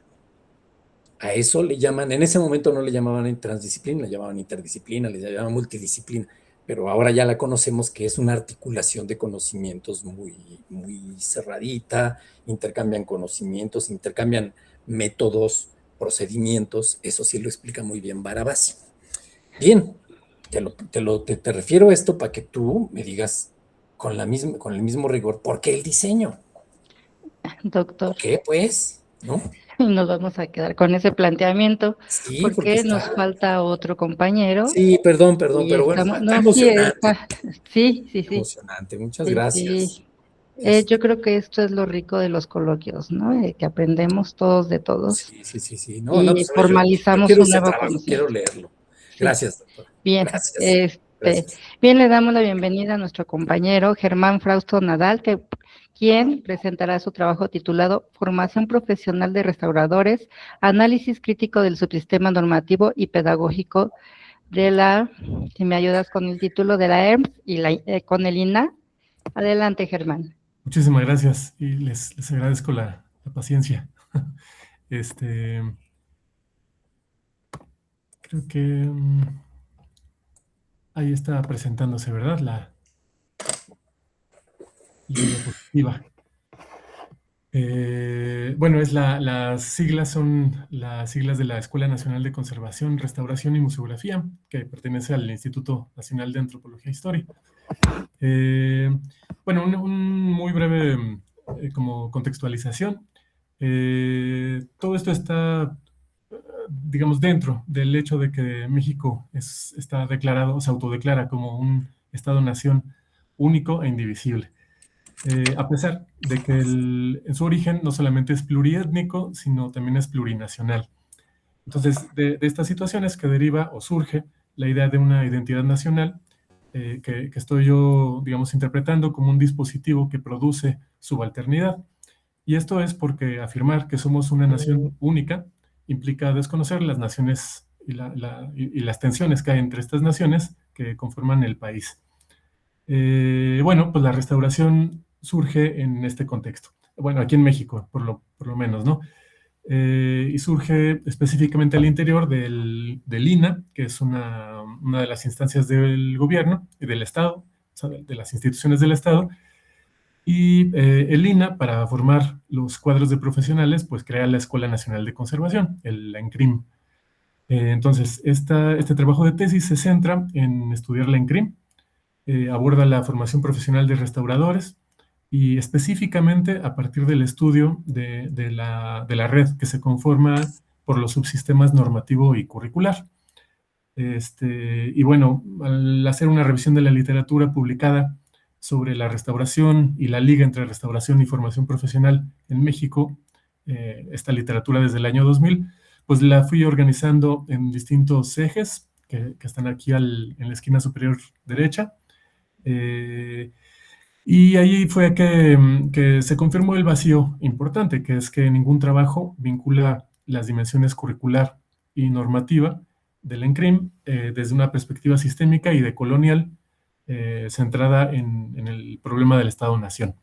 A eso le llaman, en ese momento no le llamaban transdisciplina, le llamaban interdisciplina, le llamaban multidisciplina, pero ahora ya la conocemos que es una articulación de conocimientos muy, muy cerradita, intercambian conocimientos, intercambian métodos, procedimientos, eso sí lo explica muy bien Barabasi. Bien, te refiero a esto para que tú me digas con el mismo rigor, ¿por qué el diseño? Doctor. ¿Por qué, pues? ¿No? Y nos vamos a quedar con ese planteamiento, Sí, porque nos falta otro compañero. Sí, perdón, pero bueno, está emocionante. Sí. Emocionante, muchas gracias. Sí. Yo creo que esto es lo rico de los coloquios, ¿no? Que aprendemos todos de todos. Sí. Y formalizamos yo quiero un nuevo conocimiento. Quiero leerlo. Gracias, doctora. Bien, Gracias. Bien, le damos la bienvenida a nuestro compañero Germán Frausto Nadal, quien presentará su trabajo titulado Formación Profesional de Restauradores, Análisis Crítico del Subsistema Normativo y Pedagógico si me ayudas con el título, de la ERMS y con el INA. Adelante, Germán. Muchísimas gracias y les agradezco la paciencia. Creo que ahí está presentándose, ¿verdad? diapositiva. Bueno, las siglas son las siglas de la Escuela Nacional de Conservación, Restauración y Museografía, que pertenece al Instituto Nacional de Antropología e Historia. Bueno, un muy breve como contextualización. Todo esto está, digamos, dentro del hecho de que México está declarado, se autodeclara como un Estado-nación único e indivisible. A pesar de que en su origen no solamente es pluriétnico, sino también es plurinacional. Entonces, de estas situaciones que deriva o surge la idea de una identidad nacional que estoy yo, digamos, interpretando como un dispositivo que produce subalternidad. Y esto es porque afirmar que somos una nación única implica desconocer las naciones y las tensiones que hay entre estas naciones que conforman el país. Bueno, pues la restauración surge en este contexto. Bueno, aquí en México, por lo menos, ¿no? Y surge específicamente al interior del INAH, que es una de las instancias del gobierno y del Estado, o sea, de las instituciones del Estado. Y el INAH, para formar los cuadros de profesionales, pues crea la Escuela Nacional de Conservación, la ENCRIM. Entonces, este trabajo de tesis se centra en estudiar la ENCRIM, aborda la formación profesional de restauradores y específicamente a partir del estudio de la red que se conforma por los subsistemas normativo y curricular. Y bueno, al hacer una revisión de la literatura publicada sobre la restauración y la liga entre restauración y formación profesional en México, esta literatura desde el año 2000, pues la fui organizando en distintos ejes que están aquí en la esquina superior derecha. Y ahí fue que se confirmó el vacío importante, que es que ningún trabajo vincula las dimensiones curricular y normativa del ENCRIM desde una perspectiva sistémica y decolonial centrada en el problema del Estado-Nación.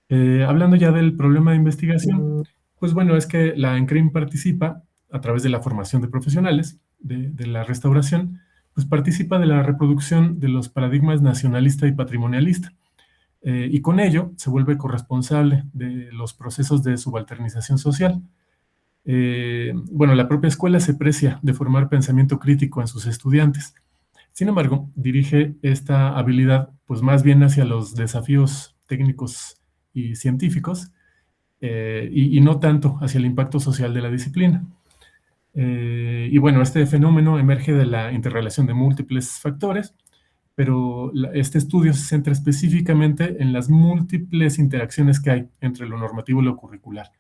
Hablando ya del problema de investigación, pues bueno, es que la ENCRIM participa a través de la formación de profesionales de la restauración, pues participa de la reproducción de los paradigmas nacionalista y patrimonialista, y con ello se vuelve corresponsable de los procesos de subalternización social. Bueno, la propia escuela se precia de formar pensamiento crítico en sus estudiantes. Sin embargo, dirige esta habilidad pues más bien hacia los desafíos técnicos y científicos y no tanto hacia el impacto social de la disciplina. Y bueno, este fenómeno emerge de la interrelación de múltiples factores, pero este estudio se centra específicamente en las múltiples interacciones que hay entre lo normativo y lo curricular.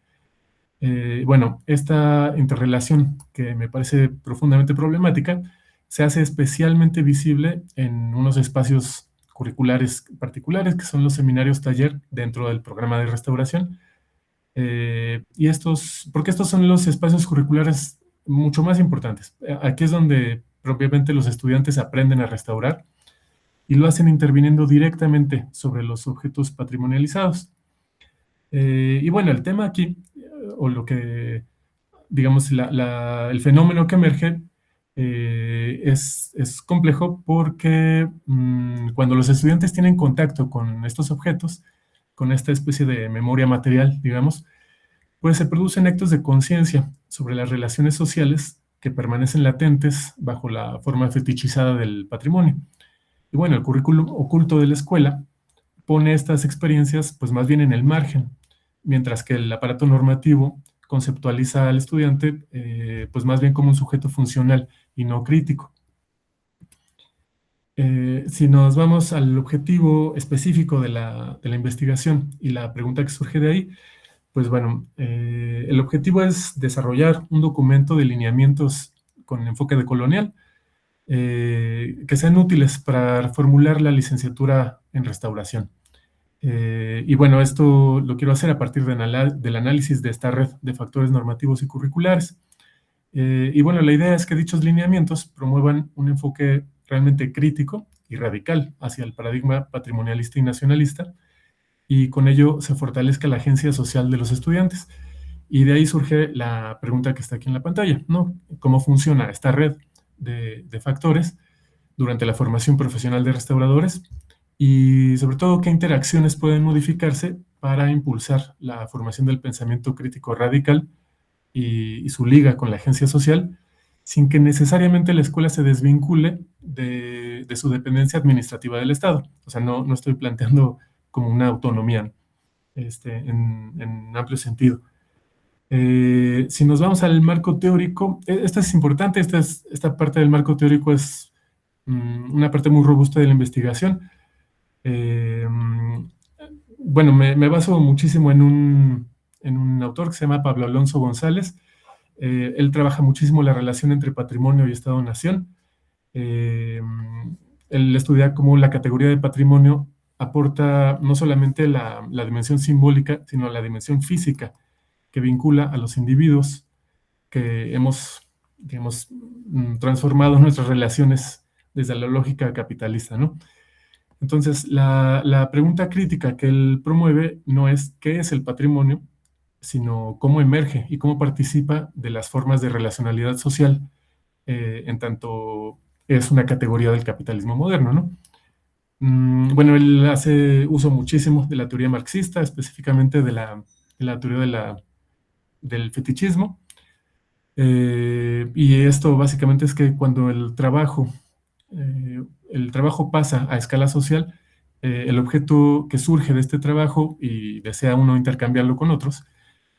Bueno, esta interrelación, que me parece profundamente problemática, se hace especialmente visible en unos espacios curriculares particulares, que son los seminarios taller dentro del programa de restauración. Porque estos son los espacios curriculares mucho más importantes. Aquí es donde propiamente los estudiantes aprenden a restaurar y lo hacen interviniendo directamente sobre los objetos patrimonializados. Y bueno, el tema aquí, o lo que, digamos, el fenómeno que emerge es complejo porque cuando los estudiantes tienen contacto con estos objetos, con esta especie de memoria material, digamos, pues se producen actos de conciencia sobre las relaciones sociales que permanecen latentes bajo la forma fetichizada del patrimonio. Y bueno, el currículum oculto de la escuela pone estas experiencias pues más bien en el margen, mientras que el aparato normativo conceptualiza al estudiante pues más bien como un sujeto funcional y no crítico. Si nos vamos al objetivo específico de la investigación y la pregunta que surge de ahí, pues bueno, el objetivo es desarrollar un documento de lineamientos con enfoque decolonial que sean útiles para formular la licenciatura en restauración. Y bueno, esto lo quiero hacer a partir del análisis de esta red de factores normativos y curriculares. Y bueno, la idea es que dichos lineamientos promuevan un enfoque realmente crítico y radical hacia el paradigma patrimonialista y nacionalista, y con ello se fortalezca la agencia social de los estudiantes. Y de ahí surge la pregunta que está aquí en la pantalla, ¿no? ¿Cómo funciona esta red de factores durante la formación profesional de restauradores? y sobre todo qué interacciones pueden modificarse para impulsar la formación del pensamiento crítico radical y su liga con la agencia social, sin que necesariamente la escuela se desvincule de su dependencia administrativa del Estado. O sea, no estoy planteando como una autonomía en amplio sentido. Si nos vamos al marco teórico, esta es importante, esta parte del marco teórico es una parte muy robusta de la investigación. Bueno, me baso muchísimo en un autor que se llama Pablo Alonso González. Él trabaja muchísimo la relación entre patrimonio y Estado-nación. Él estudia cómo la categoría de patrimonio aporta no solamente la dimensión simbólica, sino la dimensión física que vincula a los individuos que hemos transformado nuestras relaciones desde la lógica capitalista, ¿no? Entonces, la pregunta crítica que él promueve no es qué es el patrimonio, sino cómo emerge y cómo participa de las formas de relacionalidad social, en tanto es una categoría del capitalismo moderno, ¿no? Bueno, él hace uso muchísimo de la teoría marxista, específicamente de la teoría del fetichismo, y esto básicamente es que cuando el trabajo pasa a escala social, el objeto que surge de este trabajo y desea uno intercambiarlo con otros,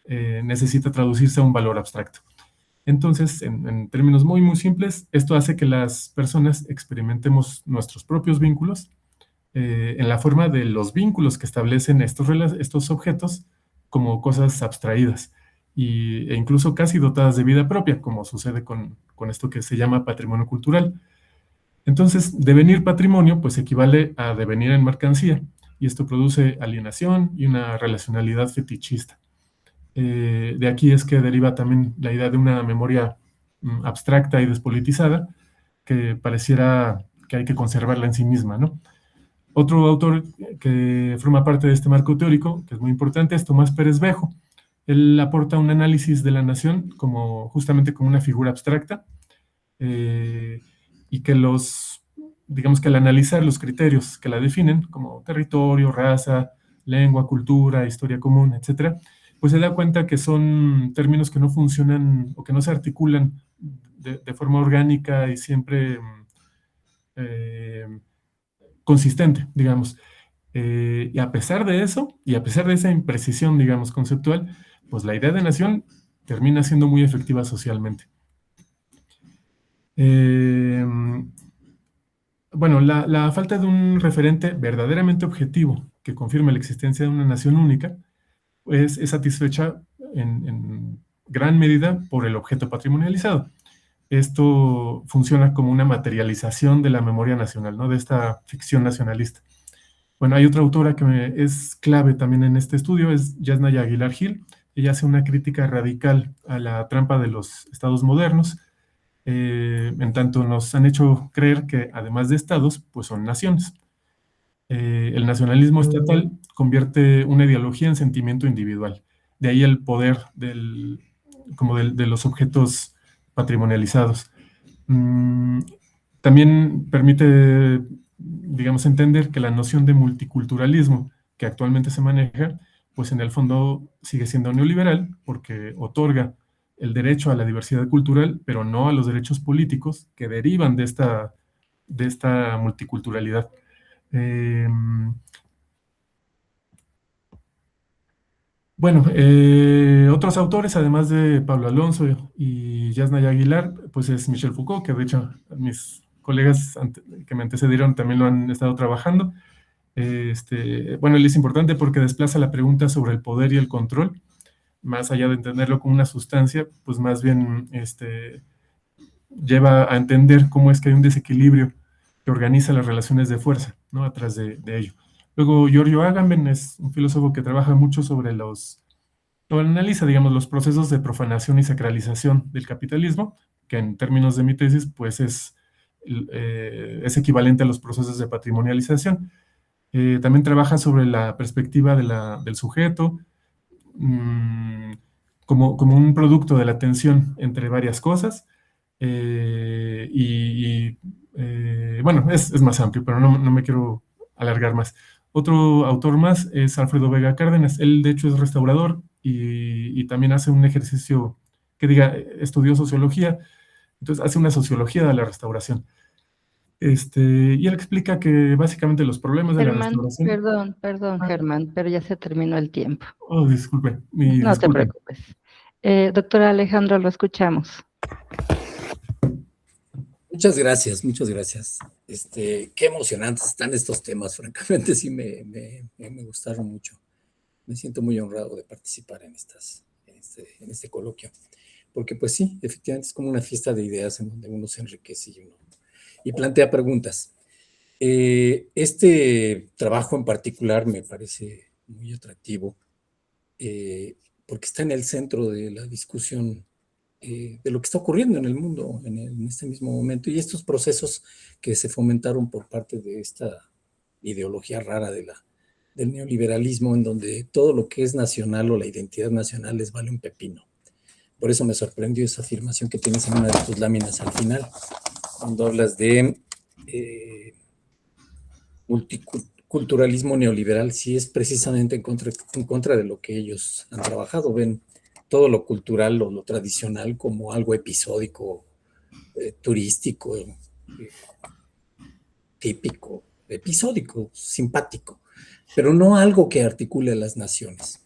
necesita traducirse a un valor abstracto. Entonces, en términos muy, muy simples, esto hace que las personas experimentemos nuestros propios vínculos en la forma de los vínculos que establecen estos objetos como cosas abstraídas e incluso casi dotadas de vida propia, como sucede con esto que se llama patrimonio cultural. Entonces, devenir patrimonio pues equivale a devenir en mercancía, y esto produce alienación y una relacionalidad fetichista. De aquí es que deriva también la idea de una memoria abstracta y despolitizada, que pareciera que hay que conservarla en sí misma, ¿no? Otro autor que forma parte de este marco teórico, que es muy importante, es Tomás Pérez Bejo. Él aporta un análisis de la nación justamente como una figura abstracta, y que digamos que al analizar los criterios que la definen, como territorio, raza, lengua, cultura, historia común, etcétera, pues se da cuenta que son términos que no funcionan o que no se articulan de forma orgánica y siempre consistente, digamos. Y a pesar de eso, y a pesar de esa imprecisión, digamos, conceptual, pues la idea de nación termina siendo muy efectiva socialmente. Bueno, la falta de un referente verdaderamente objetivo que confirme la existencia de una nación única es satisfecha en gran medida por el objeto patrimonializado. Esto funciona como una materialización de la memoria nacional, ¿no? De esta ficción nacionalista. Bueno, hay otra autora que es clave también en este estudio, es Yasnaya Aguilar Gil. Ella hace una crítica radical a la trampa de los estados modernos, en tanto nos han hecho creer que además de estados, pues son naciones. El nacionalismo estatal convierte una ideología en sentimiento individual. De ahí el poder de los objetos patrimonializados. También permite, digamos, entender que la noción de multiculturalismo que actualmente se maneja, pues en el fondo sigue siendo neoliberal, porque otorga el derecho a la diversidad cultural, pero no a los derechos políticos que derivan de esta multiculturalidad. Bueno, otros autores, además de Pablo Alonso y Yasnaya Aguilar, pues es Michel Foucault, que de hecho mis colegas que me antecedieron también lo han estado trabajando. Bueno, él es importante porque desplaza la pregunta sobre el poder y el control, más allá de entenderlo como una sustancia, pues más bien lleva a entender cómo es que hay un desequilibrio que organiza las relaciones de fuerza, ¿no? Atrás de ello. Luego, Giorgio Agamben es un filósofo que trabaja mucho analiza, digamos, los procesos de profanación y sacralización del capitalismo, que en términos de mi tesis, pues es equivalente a los procesos de patrimonialización. También trabaja sobre la perspectiva del sujeto, como un producto de la tensión entre varias cosas, bueno, es más amplio, pero no me quiero alargar más. Otro autor más es Alfredo Vega Cárdenas. Él, de hecho, es restaurador y también hace un ejercicio que diga, estudió sociología, entonces hace una sociología de la restauración. Y él explica que básicamente los problemas de la Germán, restauración... perdón, Germán, pero ya se terminó el tiempo. Oh, disculpe, No te disculpe. preocupes. Doctora Alejandro, lo escuchamos. Muchas gracias, muchas gracias. Qué emocionantes están estos temas, francamente sí me gustaron mucho. Me siento muy honrado de participar en este coloquio, porque pues sí, efectivamente es como una fiesta de ideas en donde uno se enriquece y plantea preguntas. Este trabajo en particular me parece muy atractivo, porque está en el centro de la discusión de lo que está ocurriendo en el mundo en este mismo momento, y estos procesos que se fomentaron por parte de esta ideología rara del neoliberalismo, en donde todo lo que es nacional o la identidad nacional les vale un pepino. Por eso me sorprendió esa afirmación que tienes en una de tus láminas al final, cuando hablas de multiculturalismo neoliberal. Sí, es precisamente en contra de lo que ellos han trabajado. Ven todo lo cultural o lo tradicional como algo episódico, turístico, típico, episódico, simpático, pero no algo que articule a las naciones.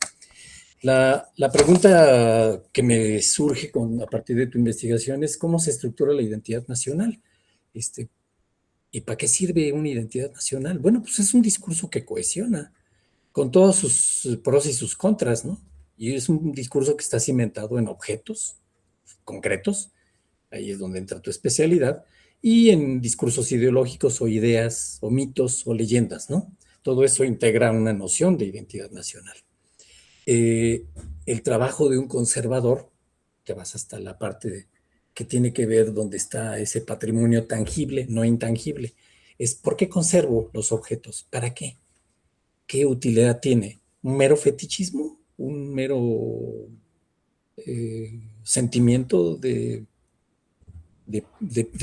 La pregunta que me surge a partir de tu investigación es cómo se estructura la identidad nacional. ¿Y para qué sirve una identidad nacional? Bueno, pues es un discurso que cohesiona con todos sus pros y sus contras, ¿no? Y es un discurso que está cimentado en objetos concretos, ahí es donde entra tu especialidad, y en discursos ideológicos o ideas o mitos o leyendas, ¿no? Todo eso integra una noción de identidad nacional. El trabajo de un conservador, te vas hasta la parte que tiene que ver donde está ese patrimonio tangible, no intangible, es ¿por qué conservo los objetos? ¿Para qué? ¿Qué utilidad tiene? ¿Un mero fetichismo? ¿Un mero sentimiento de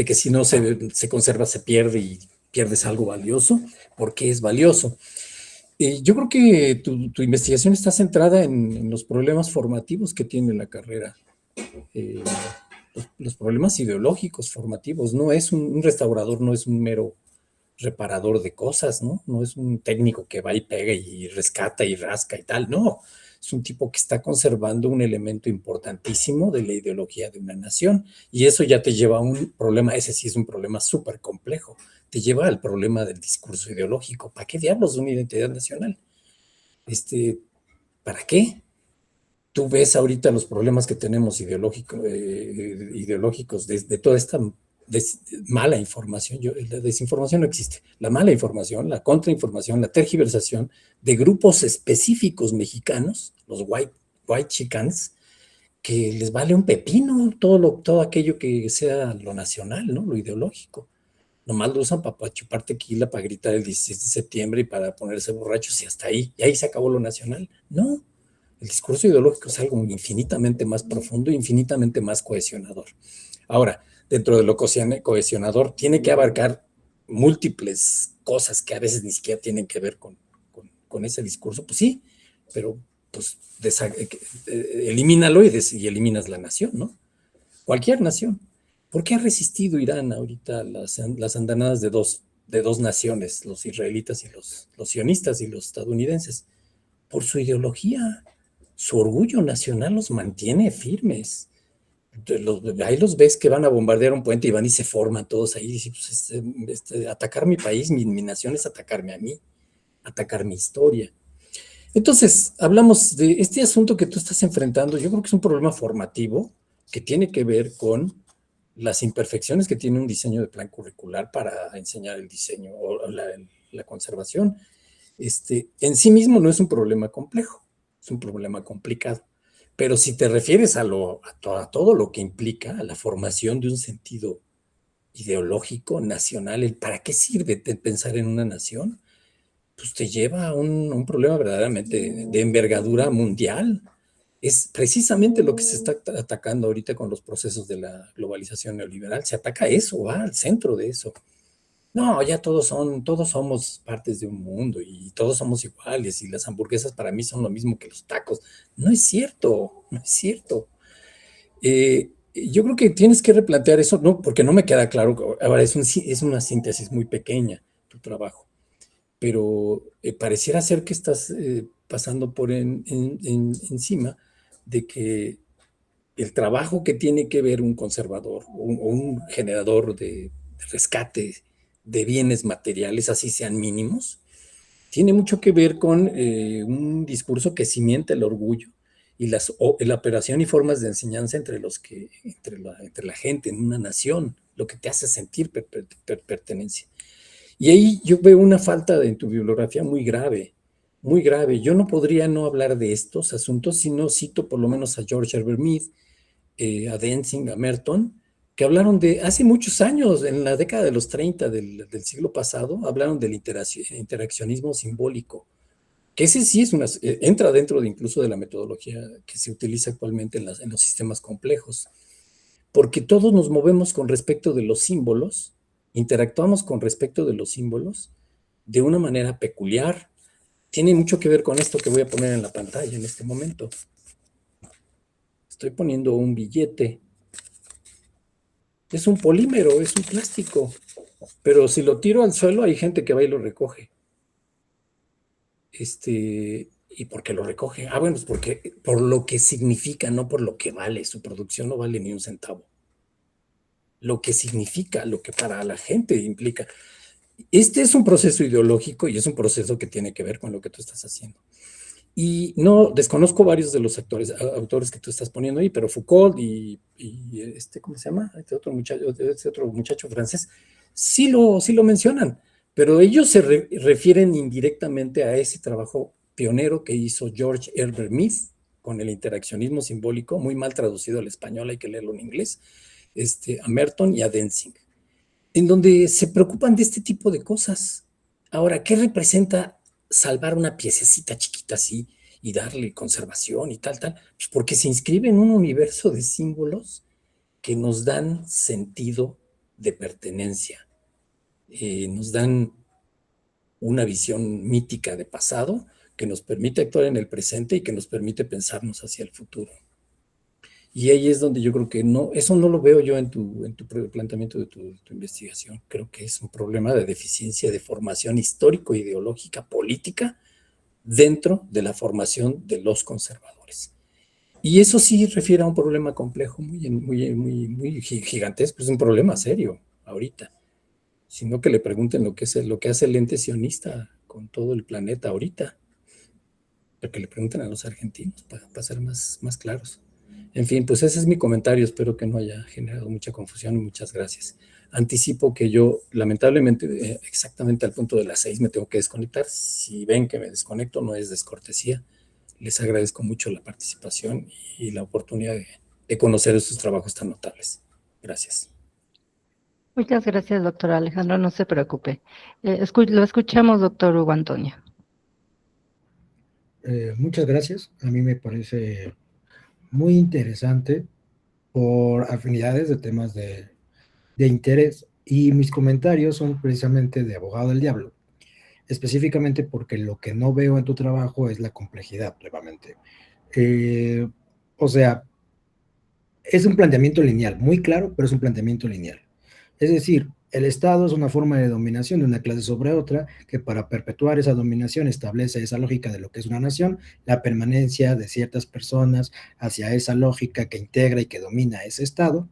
que si no se conserva se pierde y pierdes algo valioso? ¿Por qué es valioso? Yo creo que tu investigación está centrada en los problemas formativos que tiene la carrera, los problemas ideológicos formativos. No es un restaurador, no es un mero reparador de cosas, ¿no? No es un técnico que va y pega y rescata y rasca y tal, no. Es un tipo que está conservando un elemento importantísimo de la ideología de una nación, y eso ya te lleva a un problema, ese sí es un problema súper complejo, te lleva al problema del discurso ideológico. ¿Para qué diablos una identidad nacional? ¿Para qué? Tú ves ahorita los problemas que tenemos ideológicos de toda esta mala información. La desinformación no existe. La mala información, la contrainformación, la tergiversación de grupos específicos mexicanos, los white chicans, que les vale un pepino todo aquello que sea lo nacional, ¿no? Lo ideológico. Nomás lo usan para chupar tequila, para gritar el 16 de septiembre y para ponerse borrachos, y hasta ahí. Y ahí se acabó lo nacional. No. El discurso ideológico es algo infinitamente más profundo, infinitamente más cohesionador. Ahora, dentro de lo cohesionador, tiene que abarcar múltiples cosas que a veces ni siquiera tienen que ver con ese discurso. Pues sí, pero pues elimínalo y eliminas la nación, ¿no? Cualquier nación. ¿Por qué ha resistido Irán ahorita las andanadas de dos naciones, los israelitas y los sionistas y los estadounidenses? Por su ideología. Su orgullo nacional los mantiene firmes. Ahí los ves que van a bombardear un puente y van y se forman todos ahí. Y pues, atacar mi país, mi nación, es atacarme a mí, atacar mi historia. Entonces, hablamos de este asunto que tú estás enfrentando. Yo creo que es un problema formativo que tiene que ver con las imperfecciones que tiene un diseño de plan curricular para enseñar el diseño o la conservación. En sí mismo no es un problema complejo, es un problema complicado. Pero si te refieres a todo lo que implica, a la formación de un sentido ideológico, nacional, el para qué sirve pensar en una nación, pues te lleva a un problema verdaderamente de envergadura mundial. Es precisamente lo que se está atacando ahorita con los procesos de la globalización neoliberal. Se ataca eso, va al centro de eso. no, ya todos somos partes de un mundo y todos somos iguales y las hamburguesas para mí son lo mismo que los tacos. No es cierto, no es cierto. Yo creo que tienes que replantear eso, no, porque no me queda claro. Ahora es una síntesis muy pequeña tu trabajo, pero pareciera ser que estás pasando por encima de que el trabajo que tiene que ver un conservador o un generador de rescate de bienes materiales, así sean mínimos, tiene mucho que ver con un discurso que cimienta el orgullo y la operación y formas de enseñanza entre la gente en una nación, lo que te hace sentir pertenencia. Y ahí yo veo una falta en tu bibliografía muy grave, muy grave. Yo no podría no hablar de estos asuntos si no cito por lo menos a George Herbert Mead, a Densing, a Merton, que hablaron de hace muchos años, en la década de los 30 del siglo pasado, hablaron del interaccionismo simbólico, que ese sí entra dentro incluso de la metodología que se utiliza actualmente en los sistemas complejos, porque todos nos movemos con respecto de los símbolos, interactuamos con respecto de los símbolos de una manera peculiar. Tiene mucho que ver con esto que voy a poner en la pantalla en este momento. Estoy poniendo un billete. Es un polímero, es un plástico, pero si lo tiro al suelo hay gente que va y lo recoge. ¿Y por qué lo recoge? Bueno, pues porque por lo que significa, no por lo que vale. Su producción no vale ni un centavo. Lo que significa, lo que para la gente implica. Este es un proceso ideológico y es un proceso que tiene que ver con lo que tú estás haciendo. Y no, desconozco varios de los autores que tú estás poniendo ahí, pero Foucault y ¿cómo se llama? Este otro muchacho francés, sí lo mencionan, pero ellos se refieren indirectamente a ese trabajo pionero que hizo George Herbert Mead con el interaccionismo simbólico, muy mal traducido al español, hay que leerlo en inglés, a Merton y a Densing, en donde se preocupan de este tipo de cosas. Ahora, ¿qué representa salvar una piececita chiquita así y darle conservación y tal? Pues porque se inscribe en un universo de símbolos que nos dan sentido de pertenencia, nos dan una visión mítica de pasado que nos permite actuar en el presente y que nos permite pensarnos hacia el futuro. Y ahí es donde yo creo que eso no lo veo yo en tu planteamiento de tu investigación. Creo que es un problema de deficiencia de formación histórico-ideológica, política, dentro de la formación de los conservadores. Y eso sí refiere a un problema complejo, muy gigantesco, es un problema serio ahorita. Sino que le pregunten lo que hace el ente sionista con todo el planeta ahorita. Pero que le pregunten a los argentinos para ser más claros. En fin, pues ese es mi comentario. Espero que no haya generado mucha confusión y muchas gracias. Anticipo que yo, lamentablemente, exactamente al punto de las 6 me tengo que desconectar. Si ven que me desconecto, no es descortesía. Les agradezco mucho la participación y la oportunidad de conocer esos trabajos tan notables. Gracias. Muchas gracias, doctor Alejandro, no se preocupe. Lo escuchamos, doctor Hugo Antonio. Muchas gracias. A mí me parece muy interesante por afinidades de temas de interés, y mis comentarios son precisamente de abogado del diablo, específicamente porque lo que no veo en tu trabajo es la complejidad, nuevamente. O sea, es un planteamiento lineal, muy claro, pero es un planteamiento lineal. Es decir, el Estado es una forma de dominación de una clase sobre otra que para perpetuar esa dominación establece esa lógica de lo que es una nación, la permanencia de ciertas personas hacia esa lógica que integra y que domina ese Estado,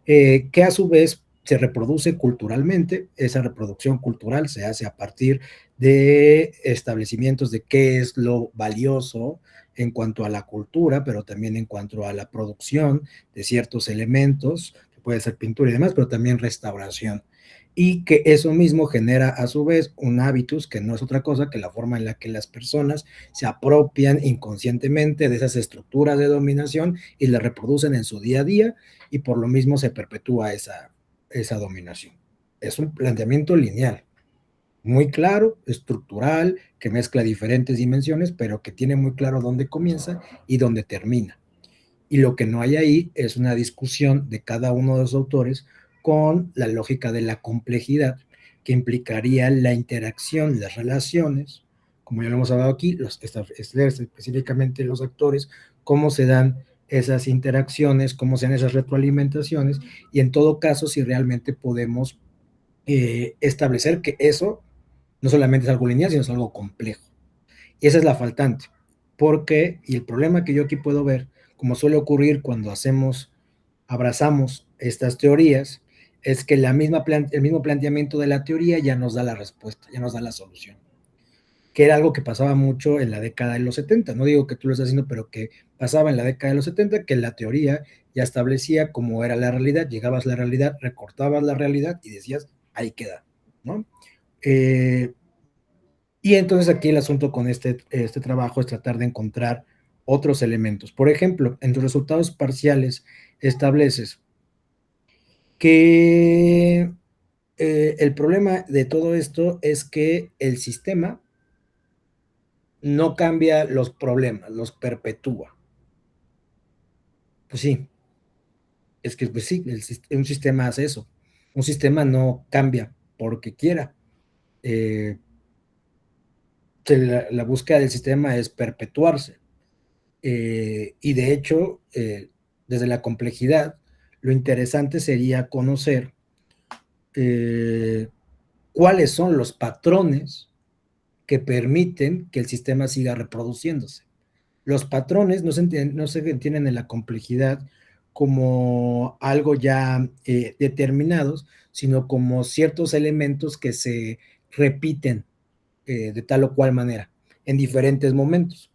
que a su vez se reproduce culturalmente. Esa reproducción cultural se hace a partir de establecimientos de qué es lo valioso en cuanto a la cultura, pero también en cuanto a la producción de ciertos elementos, que puede ser pintura y demás, pero también restauración. Y que eso mismo genera a su vez un hábitus que no es otra cosa que la forma en la que las personas se apropian inconscientemente de esas estructuras de dominación y las reproducen en su día a día, y por lo mismo se perpetúa esa dominación. Es un planteamiento lineal, muy claro, estructural, que mezcla diferentes dimensiones, pero que tiene muy claro dónde comienza y dónde termina. Y lo que no hay ahí es una discusión de cada uno de los autores con la lógica de la complejidad, que implicaría la interacción, las relaciones, como ya lo hemos hablado aquí, específicamente los actores, cómo se dan esas interacciones, cómo se dan esas retroalimentaciones, y en todo caso, si realmente podemos establecer que eso no solamente es algo lineal, sino es algo complejo. Y esa es la faltante, porque, y el problema que yo aquí puedo ver, como suele ocurrir cuando abrazamos estas teorías, es que el mismo planteamiento de la teoría ya nos da la respuesta, ya nos da la solución, que era algo que pasaba mucho en la década de los 70, no digo que tú lo estás haciendo, pero que pasaba en la década de los 70, que la teoría ya establecía cómo era la realidad, llegabas a la realidad, recortabas la realidad y decías, ahí queda, ¿no? Y entonces aquí el asunto con este trabajo es tratar de encontrar otros elementos. Por ejemplo, en tus resultados parciales estableces que el problema de todo esto es que el sistema no cambia los problemas, los perpetúa. Pues sí, es que pues sí, un sistema hace eso. Un sistema no cambia porque quiera. La búsqueda del sistema es perpetuarse. Y de hecho, desde la complejidad, lo interesante sería conocer cuáles son los patrones que permiten que el sistema siga reproduciéndose. Los patrones no se entienden en la complejidad como algo ya determinados, sino como ciertos elementos que se repiten de tal o cual manera en diferentes momentos.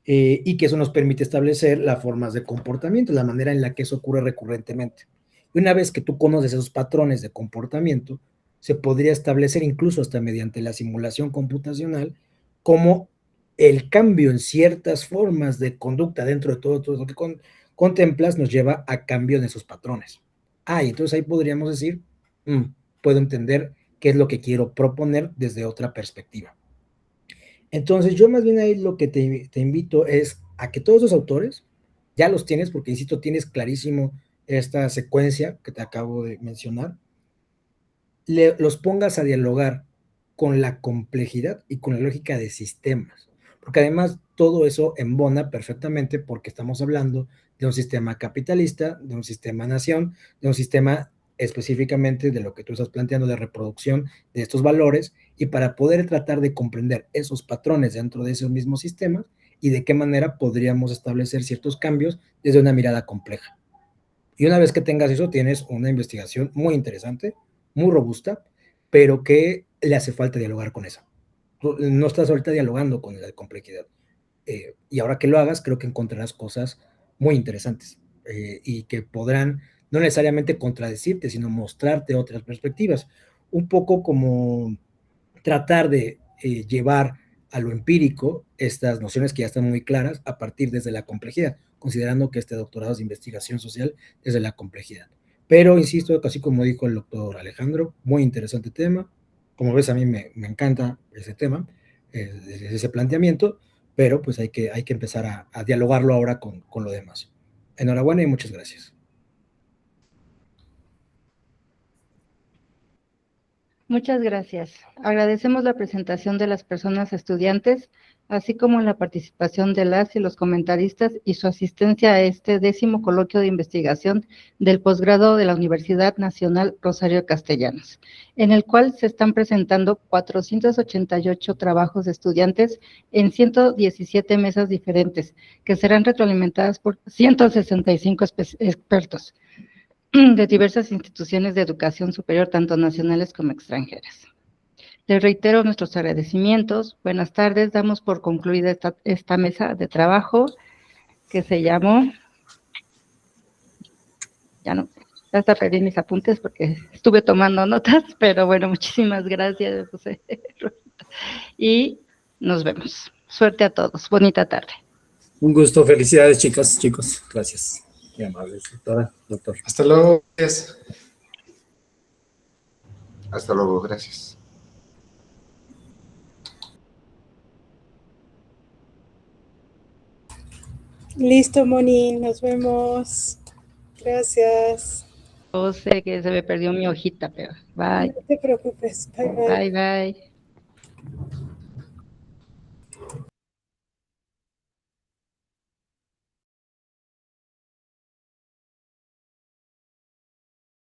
Y que eso nos permite establecer las formas de comportamiento, la manera en la que eso ocurre recurrentemente. Y una vez que tú conoces esos patrones de comportamiento, se podría establecer incluso hasta mediante la simulación computacional cómo el cambio en ciertas formas de conducta dentro de todo lo que contemplas nos lleva a cambio en esos patrones. Y entonces ahí podríamos decir, puedo entender qué es lo que quiero proponer desde otra perspectiva. Entonces, yo más bien ahí lo que te invito es a que todos los autores, ya los tienes, porque insisto, tienes clarísimo esta secuencia que te acabo de mencionar, los pongas a dialogar con la complejidad y con la lógica de sistemas, porque además todo eso embona perfectamente porque estamos hablando de un sistema capitalista, de un sistema nación, de un sistema específicamente de lo que tú estás planteando de reproducción de estos valores, y para poder tratar de comprender esos patrones dentro de esos mismos sistemas y de qué manera podríamos establecer ciertos cambios desde una mirada compleja. Y una vez que tengas eso, tienes una investigación muy interesante, muy robusta, pero que le hace falta dialogar con eso. Tú no estás ahorita dialogando con la complejidad. Y ahora que lo hagas, creo que encontrarás cosas muy interesantes y que podrán no necesariamente contradecirte, sino mostrarte otras perspectivas. Un poco como tratar de llevar a lo empírico estas nociones que ya están muy claras a partir desde la complejidad, considerando que este doctorado es de investigación social desde la complejidad. Pero, insisto, así como dijo el doctor Alejandro, muy interesante tema. Como ves, a mí me encanta ese tema, ese planteamiento, pero pues hay que empezar a dialogarlo ahora con lo demás. Enhorabuena y muchas gracias. Muchas gracias. Agradecemos la presentación de las personas estudiantes, así como la participación de las y los comentaristas y su asistencia a este 10º coloquio de investigación del posgrado de la Universidad Nacional Rosario Castellanos, en el cual se están presentando 488 trabajos de estudiantes en 117 mesas diferentes, que serán retroalimentadas por 165 expertos de diversas instituciones de educación superior, tanto nacionales como extranjeras. Les reitero nuestros agradecimientos. Buenas tardes. Damos por concluida esta mesa de trabajo que se llamó, ya hasta perdí mis apuntes porque estuve tomando notas, pero bueno, muchísimas gracias, José. Y nos vemos. Suerte a todos. Bonita tarde. Un gusto. Felicidades, chicas, chicos. Gracias. Muy amables, doctora, doctor. Hasta luego. Gracias. Hasta luego, gracias. Listo, Moni, nos vemos. Gracias. Yo sé que se me perdió mi hojita, pero bye. No te preocupes. Bye, bye. Bye, bye.